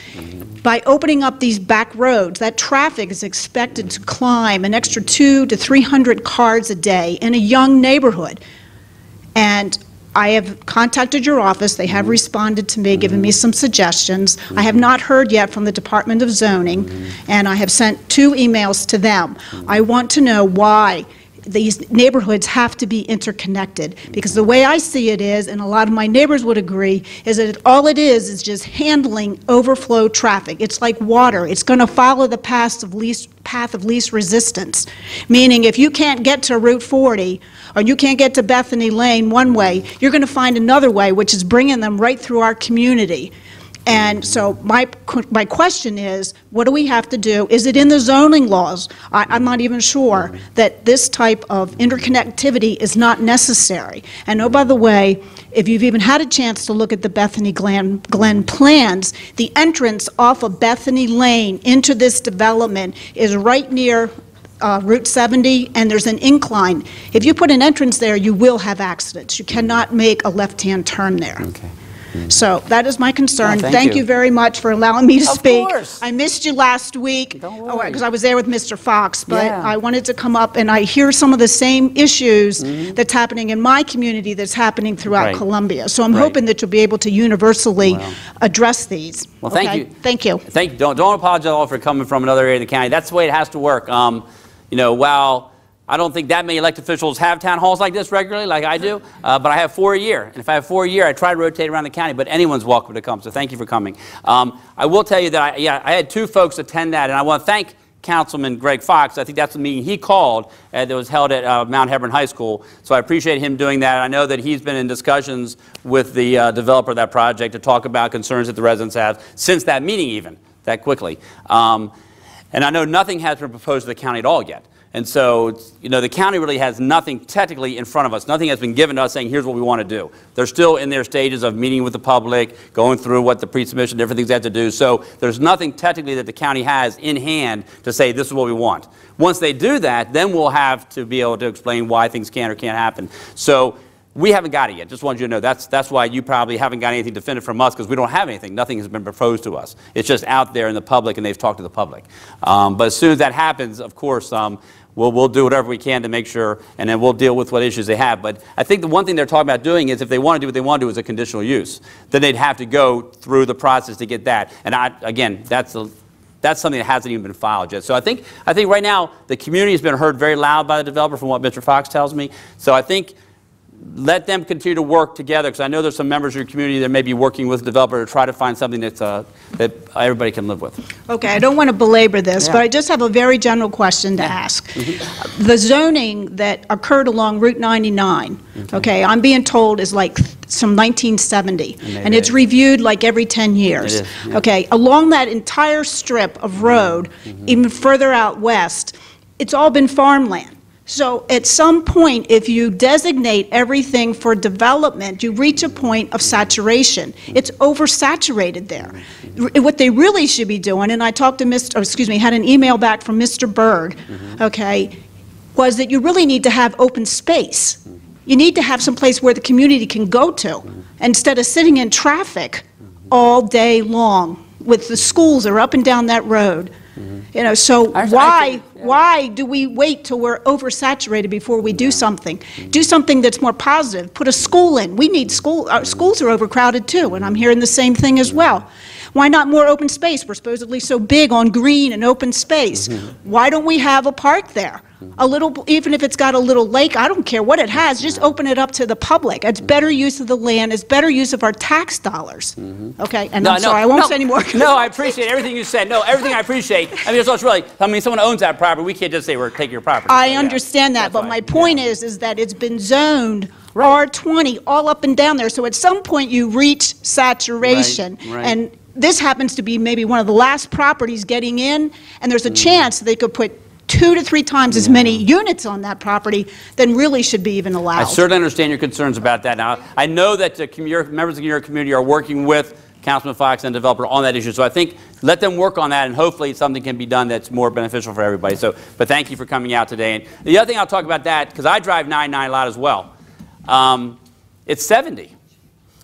By opening up these back roads, that traffic is expected to climb an extra 200 to 300 cars a day in a young neighborhood. And I have contacted your office. They have responded to me, given me some suggestions. I have not heard yet from the Department of Zoning, and I have sent 2 emails to them. I want to know why these neighborhoods have to be interconnected, because the way I see it is, and a lot of my neighbors would agree, is that all it is just handling overflow traffic. It's like water. It's going to follow the path of least resistance, meaning if you can't get to Route 40 or you can't get to Bethany Lane one way, you're going to find another way, which is bringing them right through our community. And so my question is, what do we have to do? Is it in the zoning laws? I'm not even sure that this type of interconnectivity is not necessary. And oh, by the way, if you've even had a chance to look at the Bethany Glen plans, the entrance off of Bethany Lane into this development is right near Route 70, and there's an incline. If you put an entrance there, you will have accidents. You cannot make a left-hand turn there. Okay. So that is my concern. Oh, thank you very much for allowing me to speak. Of course. I missed you last week because I was there with Mr. Fox, but Yeah. I wanted to come up and I hear some of the same issues that's happening in my community that's happening throughout Right. Columbia. So I'm Right. hoping that you'll be able to universally address these. Well, thank Okay? you. Thank you. Thank you. Don't apologize at all for coming from another area of the county. That's the way it has to work. While I don't think that many elected officials have town halls like this regularly, like I do, but I have 4 a year. And if I have 4 a year, I try to rotate around the county, but anyone's welcome to come, so thank you for coming. I will tell you that I had 2 folks attend that, and I want to thank Councilman Greg Fox. I think that's the meeting he called that was held at Mount Hebron High School, so I appreciate him doing that. I know that he's been in discussions with the developer of that project to talk about concerns that the residents have since that meeting even, that quickly. And I know nothing has been proposed to the county at all yet. And so, the county really has nothing technically in front of us. Nothing has been given to us saying, here's what we want to do. They're still in their stages of meeting with the public, going through what the pre-submission, different things they have to do. So there's nothing technically that the county has in hand to say, this is what we want. Once they do that, then we'll have to be able to explain why things can or can't happen. So we haven't got it yet. Just wanted you to know that's why you probably haven't got anything definitive from us, because we don't have anything. Nothing has been proposed to us. It's just out there in the public, and they've talked to the public. But as soon as that happens, of course, we'll do whatever we can to make sure, and then we'll deal with what issues they have. But I think the one thing they're talking about doing is, if they want to do what they want to do as a conditional use, then they'd have to go through the process to get that. And again, that's something that hasn't even been filed yet. So I think right now the community has been heard very loud by the developer, from what Mr. Fox tells me. So I think let them continue to work together, because I know there's some members of your community that may be working with the developer to try to find something that's, that everybody can live with. Okay, I don't want to belabor this, Yeah. but I just have a very general question to ask. The zoning that occurred along Route 99, okay, I'm being told is like from 1970, and it's reviewed like every 10 years. It is, yeah. Okay, along that entire strip of road, even further out west, it's all been farmland. So at some point, if you designate everything for development, you reach a point of saturation. It's oversaturated there. What they really should be doing, and I talked to had an email back from Mr. Berg, okay, was that you really need to have open space. You need to have some place where the community can go to, instead of sitting in traffic all day long with the schools that are up and down that road. You know, so why do we wait till we're oversaturated before we do something? Do something that's more positive. Put a school in. We need school. Our schools are overcrowded too, and I'm hearing the same thing as well. Why not more open space? We're supposedly so big on green and open space. Why don't we have a park there? A little, even if it's got a little lake, I don't care what it has, just open it up to the public. It's better use of the land, it's better use of our tax dollars. Okay, and I'm sorry, I won't say any more. No, I appreciate everything you said. No, everything I appreciate. I mean, it's really, I mean, someone owns that property, we can't just say we're taking your property. I understand that, but my point is that it's been zoned R20 all up and down there, so at some point you reach saturation. Right. And this happens to be maybe one of the last properties getting in, and there's a chance they could put 2 to 3 times as many units on that property than really should be even allowed. I certainly understand your concerns about that. Now, I know that the members of your community are working with Councilman Fox and the developer on that issue, so I think let them work on that, and hopefully something can be done that's more beneficial for everybody. So, but thank you for coming out today. And the other thing I'll talk about that, because I drive 99 a lot as well, it's 70.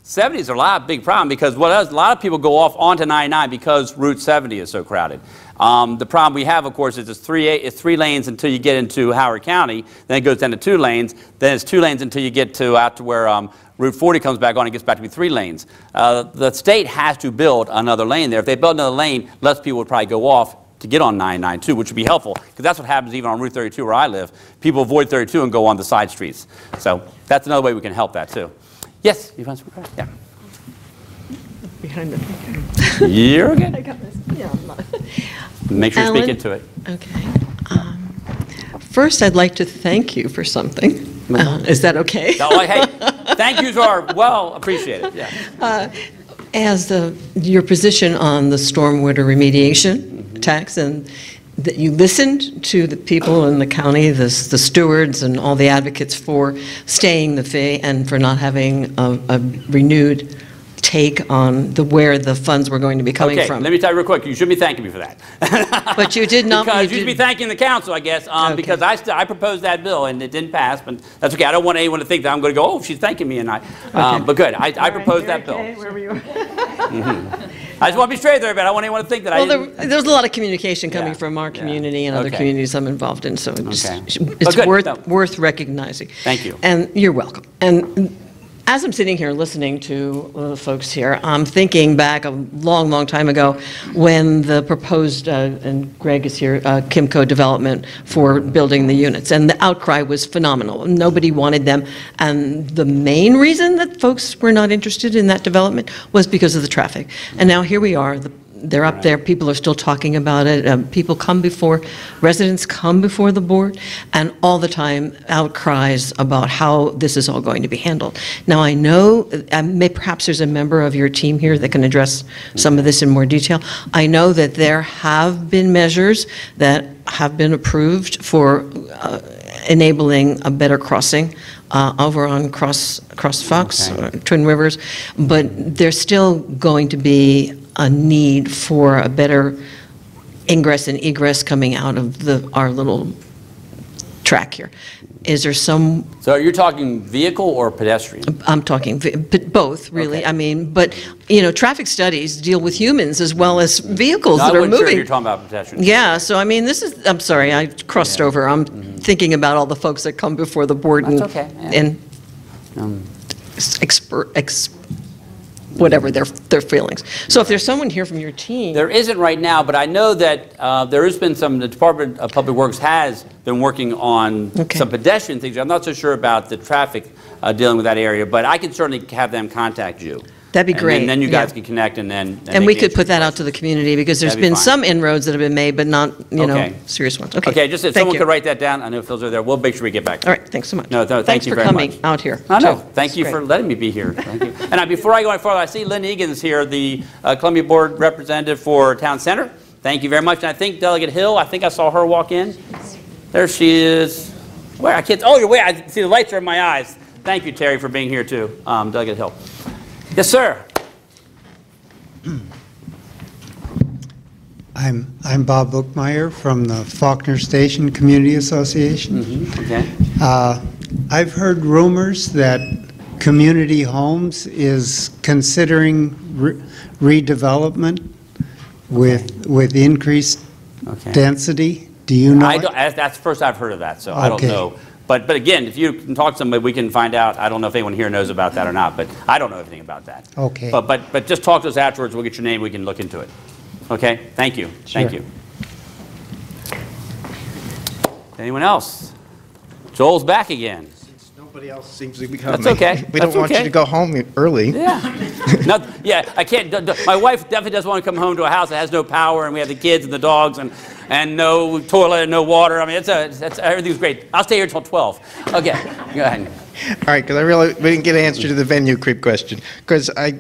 70 is a big problem, because a lot of people go off onto 99 because Route 70 is so crowded. The problem we have, of course, is it's 3 lanes until you get into Howard County, then it goes down to 2 lanes, then it's 2 lanes until you get out to where Route 40 comes back on and gets back to be 3 lanes. The state has to build another lane there. If they build another lane, less people would probably go off to get on 99 too, which would be helpful, because that's what happens even on Route 32 where I live. People avoid 32 and go on the side streets. So that's another way we can help that too. Yes, you found some questions? Yeah. Behind the You're good. I got this. Yeah, I'm not. Make sure you speak Alan? into it. Okay. First, I'd like to thank you for something. Is that okay? No, hey, thank yous are well appreciated. Yeah. As your position on the stormwater remediation tax, and that you listened to the people in the county, the stewards and all the advocates for staying the fee and for not having a renewed take on where the funds were going to be coming Okay, from. let me tell you real quick. You should be thanking me for that. But you did not. Because you should be thanking the council, I guess, because I proposed that bill and it didn't pass. But that's okay. I don't want anyone to think that I'm going to go, oh, she's thanking me, and but good. I proposed that bill. Where were you? I just want to be straight there, but I don't want anyone to think that I didn't. There's a lot of communication coming from our community and other communities I'm involved in, so it's good. worth recognizing. Thank you. And you're welcome. And as I'm sitting here listening to the folks here, I'm thinking back a long, long time ago when the proposed, and Greg is here, Kimco development for building the units. And the outcry was phenomenal. Nobody wanted them. And the main reason that folks were not interested in that development was because of the traffic. And now here we are. They're up there, people are still talking about it, residents come before the board, and all the time outcries about how this is all going to be handled. Now I know, perhaps there's a member of your team here that can address some of this in more detail. I know that there have been measures that have been approved for enabling a better crossing over on Cross Fox, Twin Rivers, but there's still going to be a need for a better ingress and egress coming out of our little track here. Is there some... So you're talking vehicle or pedestrian? I'm talking both, really. Okay. I mean, but, you know, traffic studies deal with humans as well as vehicles that are moving. Sure you're talking about pedestrians. Yeah, so I mean, this is, I'm sorry, I crossed over. I'm thinking about all the folks that come before the board and whatever their feelings. So if there's someone here from your team. There isn't right now, but I know that there has been the Department of Public Works has been working on some pedestrian things. I'm not so sure about the traffic dealing with that area, but I can certainly have them contact you. That'd be great. And then you guys can connect and then. And we could put that out to the community, because there's been some inroads that have been made, but not, serious ones. Okay. Okay, just if someone could write that down, I know Phil's are there, we'll make sure we get back to you. All right, thanks so much. No, thank you very much. Thanks for coming out here. I know, too. thank you It's for great. letting me be here. Thank you. And before I go any further, I see Lynn Egan's here, the Columbia Board Representative for Town Center. Thank you very much. And I think Delegate Hill, I think I saw her walk in. There she is. Where? I can't, oh, you're way, I see the lights are in my eyes. Thank you, Terry, for being here too, Delegate Hill. Yes, sir. I'm Bob Bookmeyer from the Faulkner Station Community Association. Okay. I've heard rumors that Community Homes is considering redevelopment with increased density. Do you know? That's the first I've heard of that, so I don't know. But again, if you can talk to somebody, we can find out. I don't know if anyone here knows about that or not, but I don't know anything about that. Okay. But just talk to us afterwards. We'll get your name. We can look into it. Okay? Thank you. Sure. Thank you. Anyone else? Joel's back again. Nobody else seems to be coming. That's okay. We don't want you to go home early. Yeah. Yeah, I can't. My wife definitely doesn't want to come home to a house that has no power, and we have the kids and the dogs, and no toilet and no water. I mean, everything's great. I'll stay here till 12. Okay, go ahead. All right, because we didn't get an answer to the venue creep question. Because I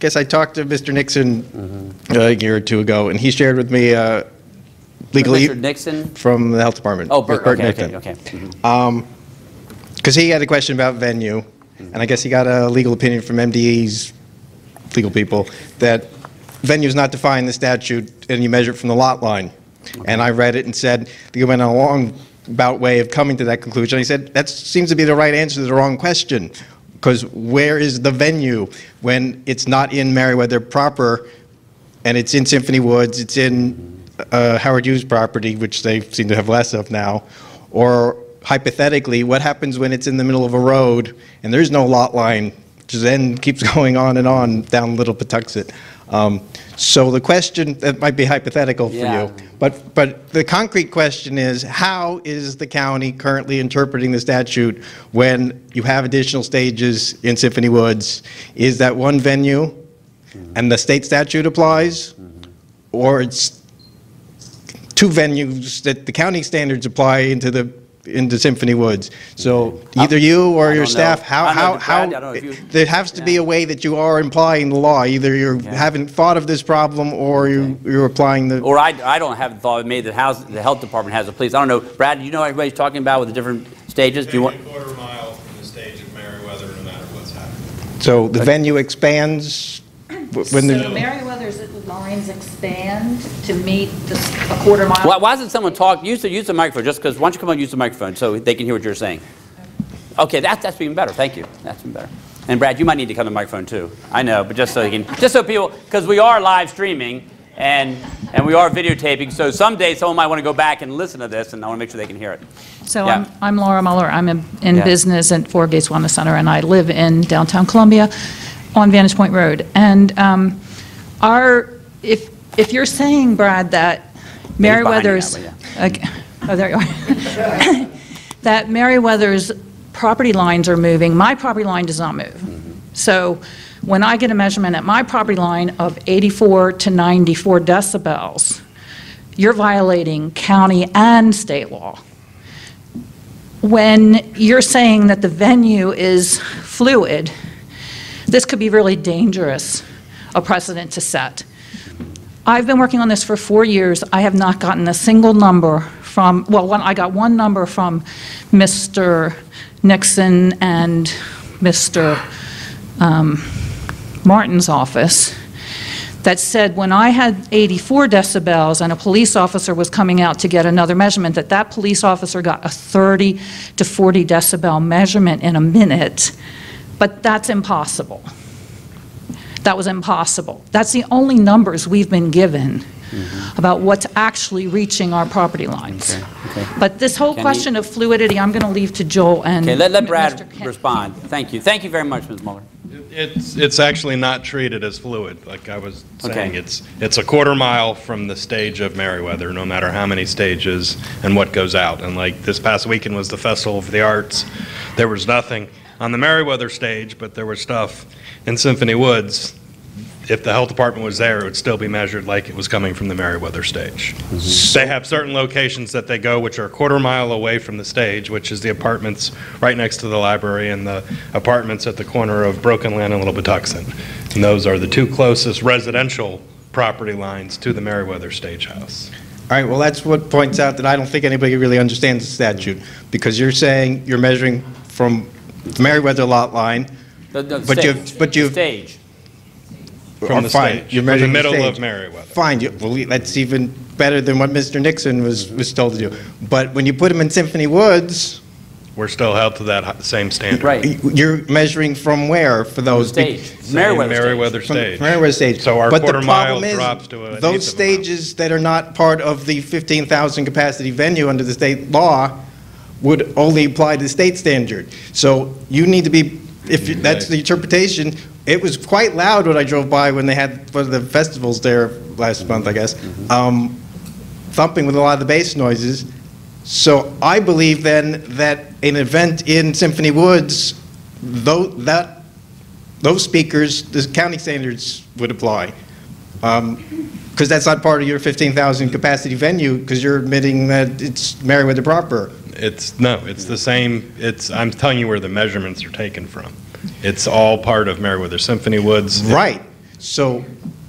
guess I talked to Mr. Nixon a year or two ago, and he shared with me legally Mr. Nixon from the health department. Oh, Bert Nixon. okay. Because he had a question about venue, and I guess he got a legal opinion from MDE's legal people that venue is not defined in the statute, and you measure it from the lot line. And I read it and said, he went on a long about way of coming to that conclusion. He said, that seems to be the right answer to the wrong question, because where is the venue when it's not in Merriweather proper, and it's in Symphony Woods, it's in Howard Hughes property, which they seem to have less of now, or hypothetically, what happens when it's in the middle of a road and there's no lot line, which then keeps going on and on down Little Patuxent. So the question, that might be hypothetical for you, but the concrete question is, how is the county currently interpreting the statute when you have additional stages in Symphony Woods? Is that one venue and the state statute applies, or it's two venues that the county standards apply into Symphony Woods? So either you or your staff, there has to be a way that you are implying the law. Either you haven't thought of this problem, or you're applying the. Or I haven't thought maybe the health department has a police. I don't know, Brad. Do you know what everybody's talking about with the different stages? Do you want? A quarter mile from the stage of Merriweather, no matter what's happening. So the venue expands when So Merriweather's lines expand to meet a quarter mile? Why doesn't someone talk? Use the microphone, just because. Why don't you come on and use the microphone so they can hear what you're saying? Okay, that's even better. Thank you. That's even better. And Brad, you might need to come to the microphone too. I know, but just so people, because we are live streaming and we are videotaping. So someday someone might want to go back and listen to this, and I want to make sure they can hear it. So I'm Laura Muller. I'm in business at Four Gates Wellness Center, and I live in downtown Columbia on Vantage Point Road. And if you're saying, Brad, that Merriweather's, oh, there you are, that Merriweather's property lines are moving, my property line does not move. So when I get a measurement at my property line of 84 to 94 decibels, you're violating county and state law. When you're saying that the venue is fluid, this could be really dangerous, a precedent to set. I've been working on this for 4 years. I have not gotten a single number from, I got one number from Mr. Nixon and Mr. Martin's office that said when I had 84 decibels and a police officer was coming out to get another measurement, that police officer got a 30 to 40 decibel measurement in a minute. But that's impossible. That was impossible. That's the only numbers we've been given about what's actually reaching our property lines. Okay. But this whole question of fluidity, I'm going to leave to Joel and let Brad respond. Thank you. Thank you very much, Ms. Muller. It's actually not treated as fluid, like I was saying. Okay. It's a quarter mile from the stage of Meriwether, no matter how many stages and what goes out. And like this past weekend was the Festival of the Arts. There was nothing on the Meriwether stage, but there was stuff in Symphony Woods. If the health department was there, it would still be measured like it was coming from the Meriwether stage. They have certain locations that they go, which are a quarter mile away from the stage, which is the apartments right next to the library and the apartments at the corner of Broken Land and Little Patuxent. And those are the two closest residential property lines to the Meriwether Stage House. All right, well, that's what points out that I don't think anybody really understands the statute, because you're saying you're measuring from the Meriwether lot line, but you've Stage. From the fine, stage, you're from the measuring middle stage. of Meriwether. Fine, well, that's even better than what Mr. Nixon was told to do. But when you put them in Symphony Woods, We're still held to that same standard. Right. you're measuring from where for those? Stage. Same Meriwether Meriwether From stage. Meriwether stage. So our But the quarter mile problem is, drops to an eighth those of a mile. stages that are not part of the 15,000 capacity venue under the state law would only apply to the state standard. So you need to be, if that's the interpretation, it was quite loud when I drove by when they had one of the festivals there last month, I guess, thumping with a lot of the bass noises. So I believe then that an event in Symphony Woods, those speakers, the county standards would apply. Because that's not part of your 15,000 capacity venue, because you're admitting that it's Meriwether proper. It's the same. I'm telling you where the measurements are taken from. It's all part of Meriwether Symphony Woods. Right. So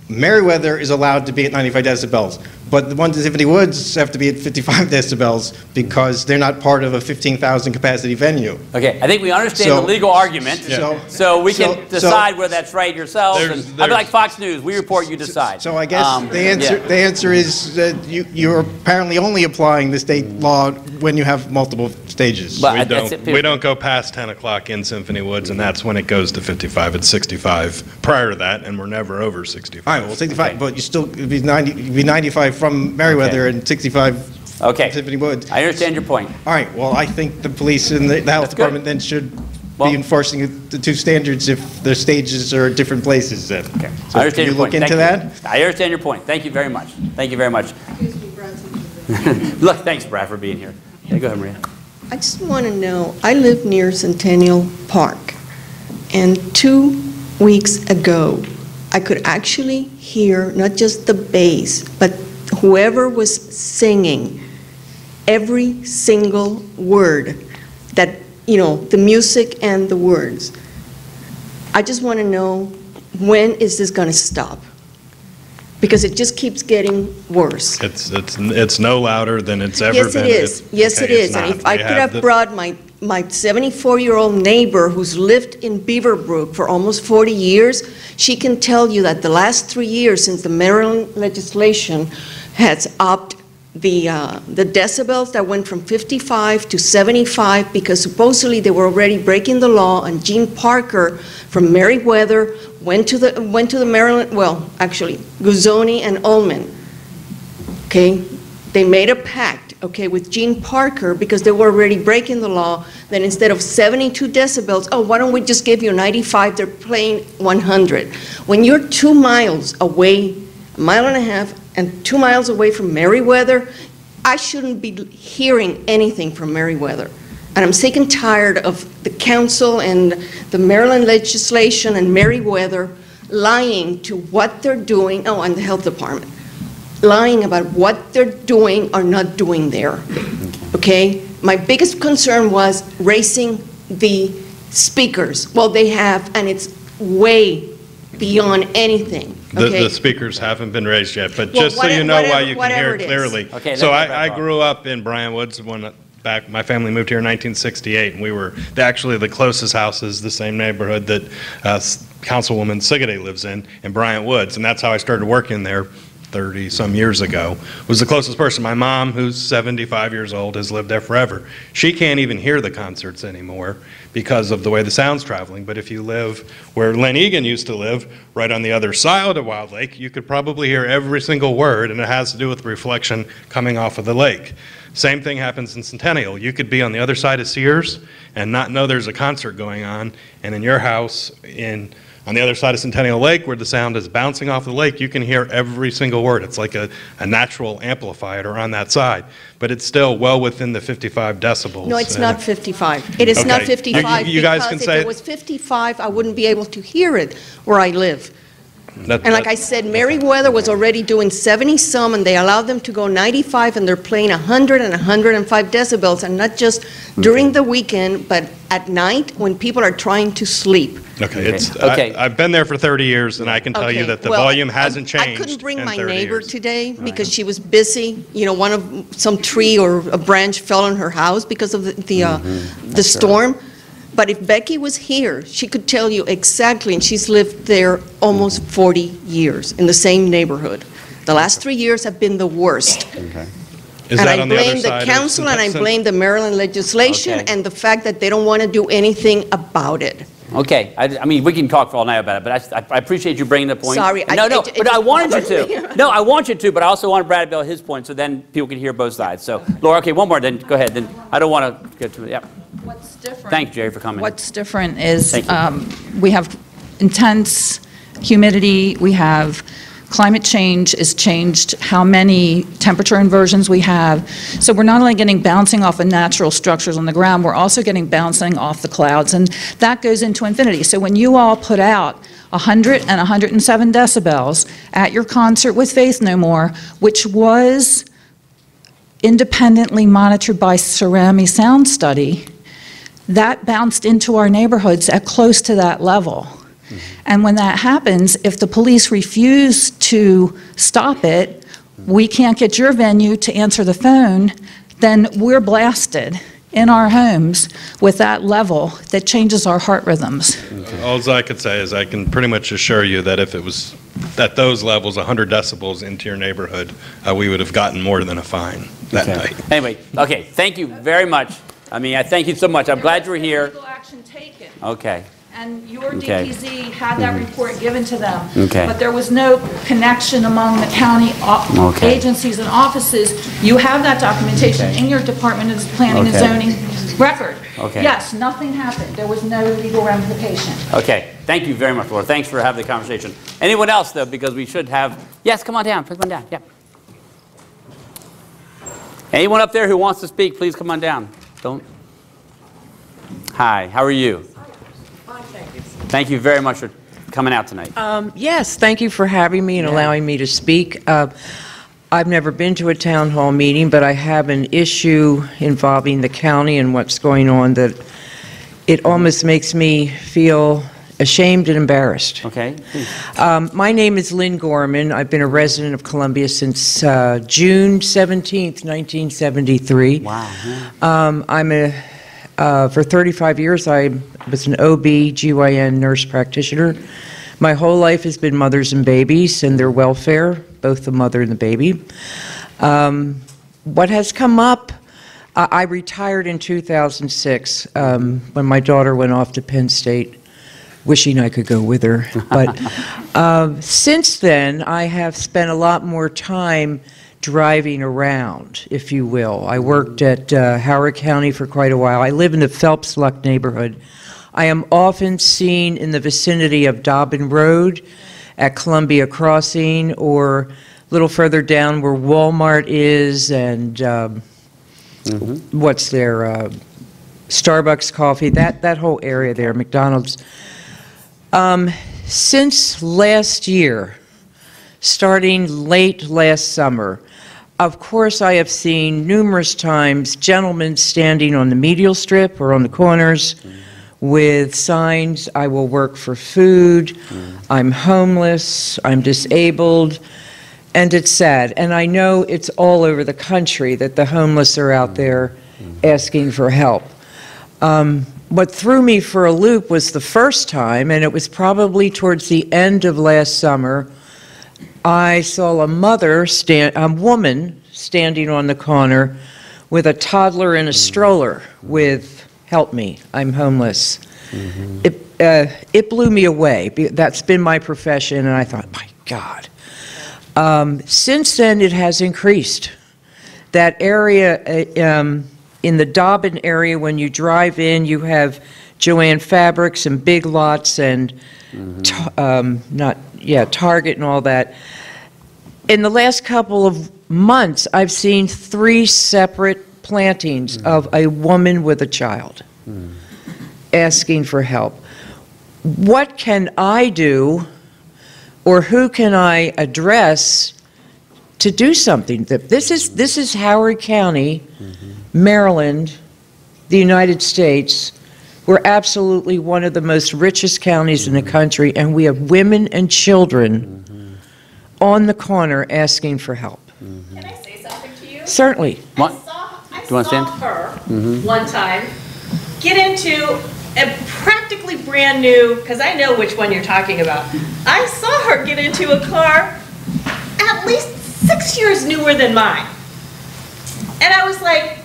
Meriwether is allowed to be at 95 decibels, but the ones in Symphony Woods have to be at 55 decibels because they're not part of a 15,000 capacity venue. Okay, I think we understand the legal argument, so we can decide whether that's right yourselves. I'd be like Fox News, we report, you decide. So I guess the answer is that you're apparently only applying the state law when you have multiple stages. We don't go past 10 o'clock in Symphony Woods, and that's when it goes to 55. It's 65 prior to that, and we're never over 65. All right, well, 65, but you still, it'd be 95 from Meriwether and 65 from Symphony Woods. I understand your point. All right, well, I think the police and the health department then should be enforcing the two standards if their stages are at different places then. Okay. So I understand can you your point. look into Thank that? I understand your point. Thank you very much. Thank you very much. Look, thanks, Brad, for being here. Yeah, go ahead, Maria. I just want to know, I live near Centennial Park, and 2 weeks ago, I could actually hear not just the bass, but whoever was singing every single word that, the music and the words. I just want to know, when is this going to stop? Because it just keeps getting worse. It's no louder than it's ever Yes, been. it is. Yes, it is. And if I could have brought my 74-year-old neighbor who's lived in Beaverbrook for almost 40 years, she can tell you that the last 3 years since the Maryland legislation has upped the decibels that went from 55 to 75 because supposedly they were already breaking the law, and Gene Parker from Meriwether went to the Maryland, well, actually, Guzzoni and Ullman, okay? They made a pact, okay, with Gene Parker because they were already breaking the law. Then instead of 72 decibels, oh, why don't we just give you 95? They're playing 100. When you're 2 miles away, a mile and a half, and 2 miles away from Meriwether, I shouldn't be hearing anything from Meriwether. And I'm sick and tired of the council and the Maryland legislation and Meriwether lying to what they're doing, and the health department, lying about what they're doing or not doing there, okay? My biggest concern was raising the speakers. Well, they have, and it's way beyond anything, okay? The speakers haven't been raised yet, but Well, just so you know why you can hear whatever it is. clearly. Okay, So that's I grew up in Bryant Woods my family moved here in 1968, and we were actually the closest houses, the same neighborhood that Councilwoman Sigaday lives in Bryant Woods, and that's how I started working there 30-some years ago, was the closest person. My mom, who's 75 years old, has lived there forever. She can't even hear the concerts anymore because of the way the sound's traveling. But if you live where Len Egan used to live, right on the other side of Wild Lake, you could probably hear every single word, and it has to do with reflection coming off of the lake. Same thing happens in Centennial. You could be on the other side of Sears and not know there's a concert going on, and in your house on the other side of Centennial Lake, where the sound is bouncing off the lake, you can hear every single word. It's like a natural amplifier on that side, but it's still well within the 55 decibels. No, it's not 55. It is not Okay. 55 You guys can because say if it was 55, I wouldn't be able to hear it where I live. And like I said, Meriwether was already doing 70-some, and they allowed them to go 95, and they're playing 100 and 105 decibels, and not just during the weekend, but at night when people are trying to sleep. Okay, Okay. I've been there for 30 years, and I can tell you Okay, that the well, volume hasn't changed. I couldn't bring in my 30 neighbor years. today because she was busy. You know, some tree or a branch fell on her house because of the storm. But if Becky was here, she could tell you exactly, and she's lived there almost 40 years in the same neighborhood. The last 3 years have been the worst. Is And that I on the other blame the side of council and I Cent- blame the Maryland legislation Okay. and the fact that they don't want to do anything about it. Okay, I mean, we can talk for all night about it, but I appreciate you bringing the point. Sorry, No, no, it but I wanted you bothers me. to. No, I want you to, but I also want Brad to build his point, so then people can hear both sides. So, Laura, okay, one more, then go ahead. Then I don't want to get to it. Yep. What's different? Thank you, Jerry, for coming. What's different is Thank you. we have intense humidity, we have climate change has changed how many temperature inversions we have. So we're not only getting bouncing off of natural structures on the ground, we're also getting bouncing off the clouds, and that goes into infinity. So when you all put out 100 and 107 decibels at your concert with Faith No More, which was independently monitored by Cerami Sound Study, that bounced into our neighborhoods at close to that level. And when that happens, if the police refuse to stop it, we can't get your venue to answer the phone, then we're blasted in our homes with that level that changes our heart rhythms. All I could say is I can pretty much assure you that if it was at those levels, 100 decibels into your neighborhood, we would have gotten more than a fine that night. Anyway, okay, thank you very much. I mean, I thank you so much. I'm glad you were here. Legal action taken. Okay. And your Okay. DPZ had that report given to them. Okay. But there was no connection among the county Okay. agencies and offices. You have that documentation in your Department of Planning and Okay. Zoning record. Okay. Yes, nothing happened. There was no legal ramification. Okay, thank you very much, Laura. Thanks for having the conversation. Anyone else, though, because we should have, yes, come on down, come on down, yep. Anyone up there who wants to speak, please come on down. Don't. Hi, how are you? Thank you very much for coming out tonight. Yes, thank you for having me and allowing me to speak. I've never been to a town hall meeting, but I have an issue involving the county and what's going on that it almost makes me feel ashamed and embarrassed. Okay. My name is Lynn Gorman. I've been a resident of Columbia since June 17th, 1973. Wow. For 35 years, I was an OB/GYN nurse practitioner. My whole life has been mothers and babies and their welfare, both the mother and the baby. What has come up, I retired in 2006 when my daughter went off to Penn State, wishing I could go with her. But since then, I have spent a lot more time driving around, if you will. I worked at Howard County for quite a while. I live in the Phelps Luck neighborhood. I am often seen in the vicinity of Dobbin Road at Columbia Crossing or a little further down where Walmart is and what's there, Starbucks coffee, that whole area there, McDonald's. Since last year, starting late last summer, of course, I have seen numerous times gentlemen standing on the medial strip or on the corners with signs, I will work for food, I'm homeless, I'm disabled, and it's sad. And I know it's all over the country that the homeless are out there asking for help. What threw me for a loop was the first time, and it was probably towards the end of last summer, I saw a woman standing on the corner with a toddler in a stroller with, "Help me, I'm homeless." It blew me away. That's been my profession, and I thought, my God. Since then, it has increased. that area, in the Dobbin area, when you drive in, you have Joann Fabrics and Big Lots and Target and all that. In the last couple of months, I've seen 3 separate plantings of a woman with a child asking for help. What can I do, or who can I address to do something? This is Howard County, Maryland, the United States. We're absolutely one of the most richest counties in the country, and we have women and children on the corner asking for help. Can I say something to you? Certainly. I saw her one time get into a practically brand new, because I know which one you're talking about. I saw her get into a car at least 6 years newer than mine. And I was like,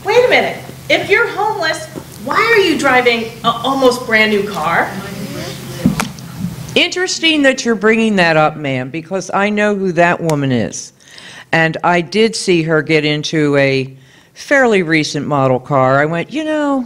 wait a minute, if you're homeless, why are you driving an almost brand new car? Interesting that you're bringing that up, ma'am, because I know who that woman is. And I did see her get into a fairly recent model car. I went, you know,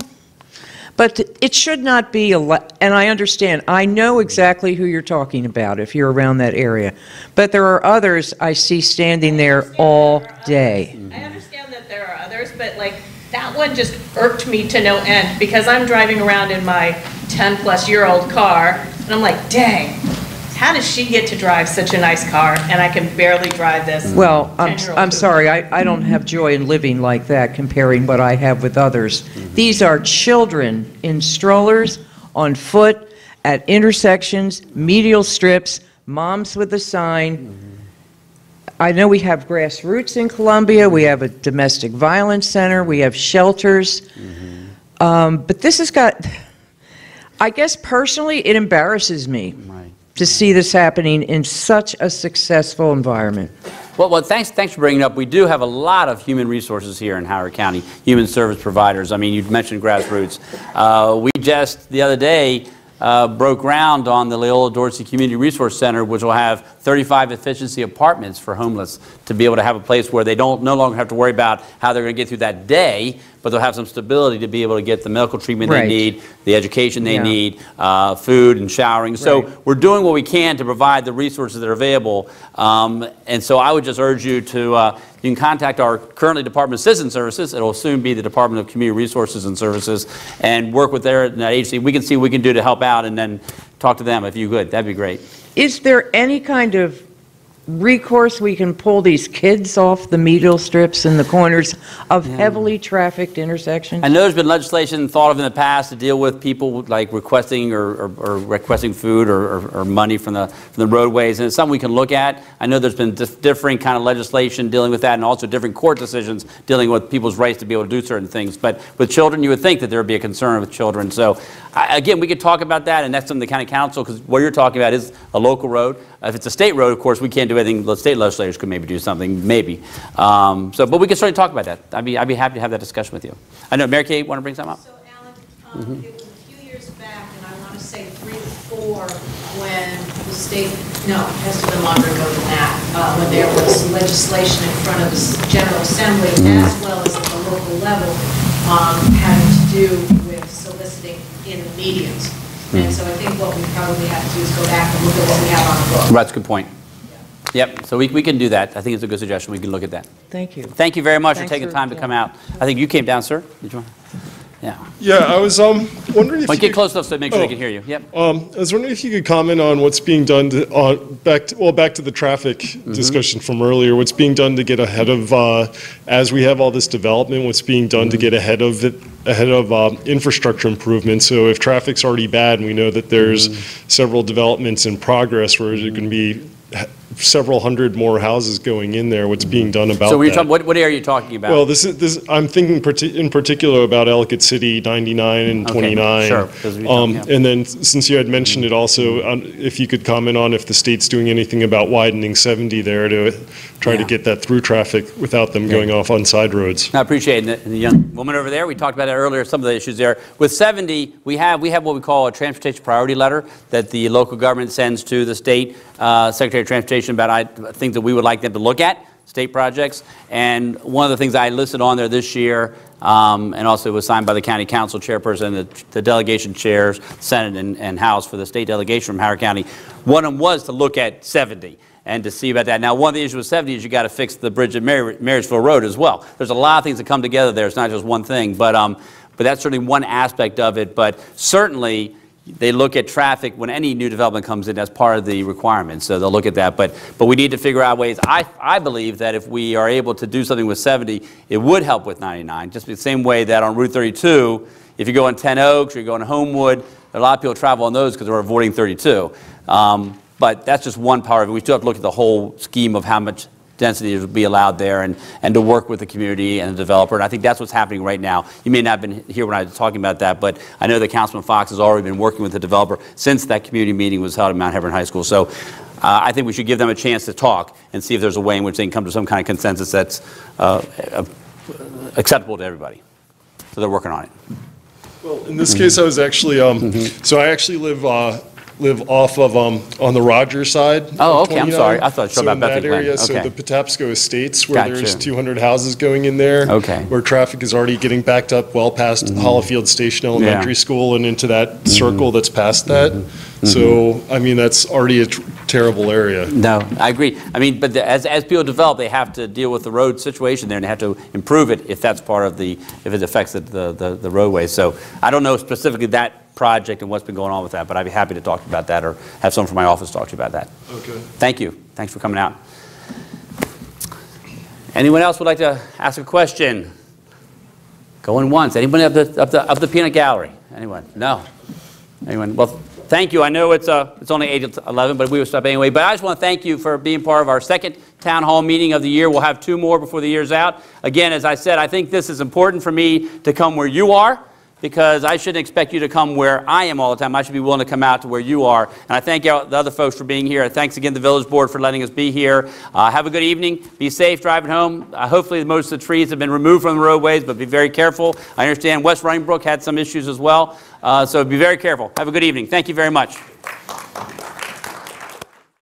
but it should not be, and I understand, I know exactly who you're talking about if you're around that area. But there are others I see standing there all day. I understand that there are others, but like, that one just irked me to no end, because I'm driving around in my 10-plus-year-old car, and I'm like, dang, how does she get to drive such a nice car, and I can barely drive this? Well, I'm sorry, I don't have joy in living like that, comparing what I have with others. These are children in strollers, on foot, at intersections, medial strips, moms with a sign. I know we have grassroots in Columbia, we have a domestic violence center, we have shelters, but this has got, I guess personally, it embarrasses me to see this happening in such a successful environment. Well, thanks for bringing it up. We do have a lot of human resources here in Howard County, human service providers. I mean, you mentioned grassroots. We just, the other day, broke ground on the Leola Dorsey Community Resource Center, which will have 35 efficiency apartments for homeless, to be able to have a place where they no longer have to worry about how they're going to get through that day, but they'll have some stability to be able to get the medical treatment they need, the education they need, food and showering. So we're doing what we can to provide the resources that are available. And so I would just urge you to, you can contact our currently Department of Citizen Services. It will soon be the Department of Community Resources and Services, and work with that agency. We can see what we can do to help out, and then talk to them if you could. That'd be great. Is there any kind of recourse we can pull these kids off the medial strips in the corners of heavily trafficked intersections? I know there's been legislation thought of in the past to deal with people like requesting or requesting food or money from the roadways, and it's something we can look at. I know there's been differing kind of legislation dealing with that, and also different court decisions dealing with people's rights to be able to do certain things. But with children, you would think that there would be a concern with children. So again, we could talk about that, and that's something the county council, because what you're talking about is a local road. If it's a state road, of course, we can't do anything. The state legislators could maybe do something, maybe. But we can certainly talk about that. I'd be happy to have that discussion with you. I know Mary Kay want to bring something up. So Alan, it was a few years back, and I want to say 3 to 4, when the state, no, it has to be longer ago than that, when there was legislation in front of the General Assembly, as well as at the local level, having to do with soliciting in the medians. And so I think what we probably have to do is go back and look at what we have on the book. That's a good point. Yep, so we can do that. I think it's a good suggestion. We can look at that. Thank you. Thank you very much for taking time to come out. I think you came down, sir. Did you want? Yeah, I was wondering if get close enough so make sure we can hear you. Yep. I was wondering if you could comment on what's being done to, back to the traffic discussion from earlier. What's being done to get ahead of, as we have all this development, what's being done to get ahead of it, infrastructure improvements. So if traffic's already bad, and we know that there's several developments in progress where there can be several hundred more houses going in there. What's being done about that? So what area are you talking about? Well, this I'm thinking in particular about Ellicott City 99 and 29. Sure. And then since you had mentioned it also, if you could comment on if the state's doing anything about widening 70 there to try to get that through traffic without them going off on side roads. I appreciate it. And the young woman over there, we talked about it earlier, some of the issues there. With 70, we have what we call a transportation priority letter that the local government sends to the state Secretary of Transportation about things that we would like them to look at state projects. And one of the things I listed on there this year, and also was signed by the county council chairperson, the delegation chairs, Senate and House for the state delegation from Howard County. One of them was to look at 70 and to see about that. Now, one of the issues with 70 is you got to fix the bridge at Marysville Road as well. There's a lot of things that come together there. It's not just one thing, but that's certainly one aspect of it. But certainly, they look at traffic when any new development comes in as part of the requirements, so they'll look at that. But we need to figure out ways. I believe that if we are able to do something with 70, it would help with 99, just the same way that on Route 32, if you go on 10 Oaks or you go on Homewood, a lot of people travel on those because they're avoiding 32. But that's just one part of it. We still have to look at the whole scheme of how much density would be allowed there and to work with the community and the developer. And I think that's what's happening right now. You may not have been here when I was talking about that, but I know that Councilman Fox has already been working with the developer since that community meeting was held at Mount Hebron High School. So I think we should give them a chance to talk and see if there's a way in which they can come to some kind of consensus that's acceptable to everybody. So they're working on it. Well, in this case, I was actually, so I actually live off of, on the Rogers side. Oh, of okay, I'm 29. sorry. I thought you were So about in that Bethany Glen. area, Okay. so the Patapsco Estates, where there's Gotcha. 200 houses going in there. Okay. Where traffic is already getting backed up well past Hollifield Station Elementary School and into that circle that's past that. So, I mean, that's already a terrible area. No, I agree. I mean, but as people develop, they have to deal with the road situation there, and they have to improve it if that's part of if it affects the roadway. So I don't know specifically that project and what's been going on with that, but I'd be happy to talk about that or have someone from my office talk to you about that. Okay. Thank you. Thanks for coming out. Anyone else would like to ask a question? Going once. Anyone up the peanut gallery? Anyone? No. Anyone? Well, thank you. I know it's only 8 to 11, but we will stop anyway. But I just want to thank you for being part of our second town hall meeting of the year. We'll have 2 more before the year's out. Again, as I said, I think this is important for me to come where you are, because I shouldn't expect you to come where I am all the time. I should be willing to come out to where you are. And I thank the other folks for being here. Thanks again to the Village Board for letting us be here. Have a good evening. Be safe driving home. Hopefully most of the trees have been removed from the roadways, but be very careful. I understand West Running Brook had some issues as well. So be very careful. Have a good evening. Thank you very much.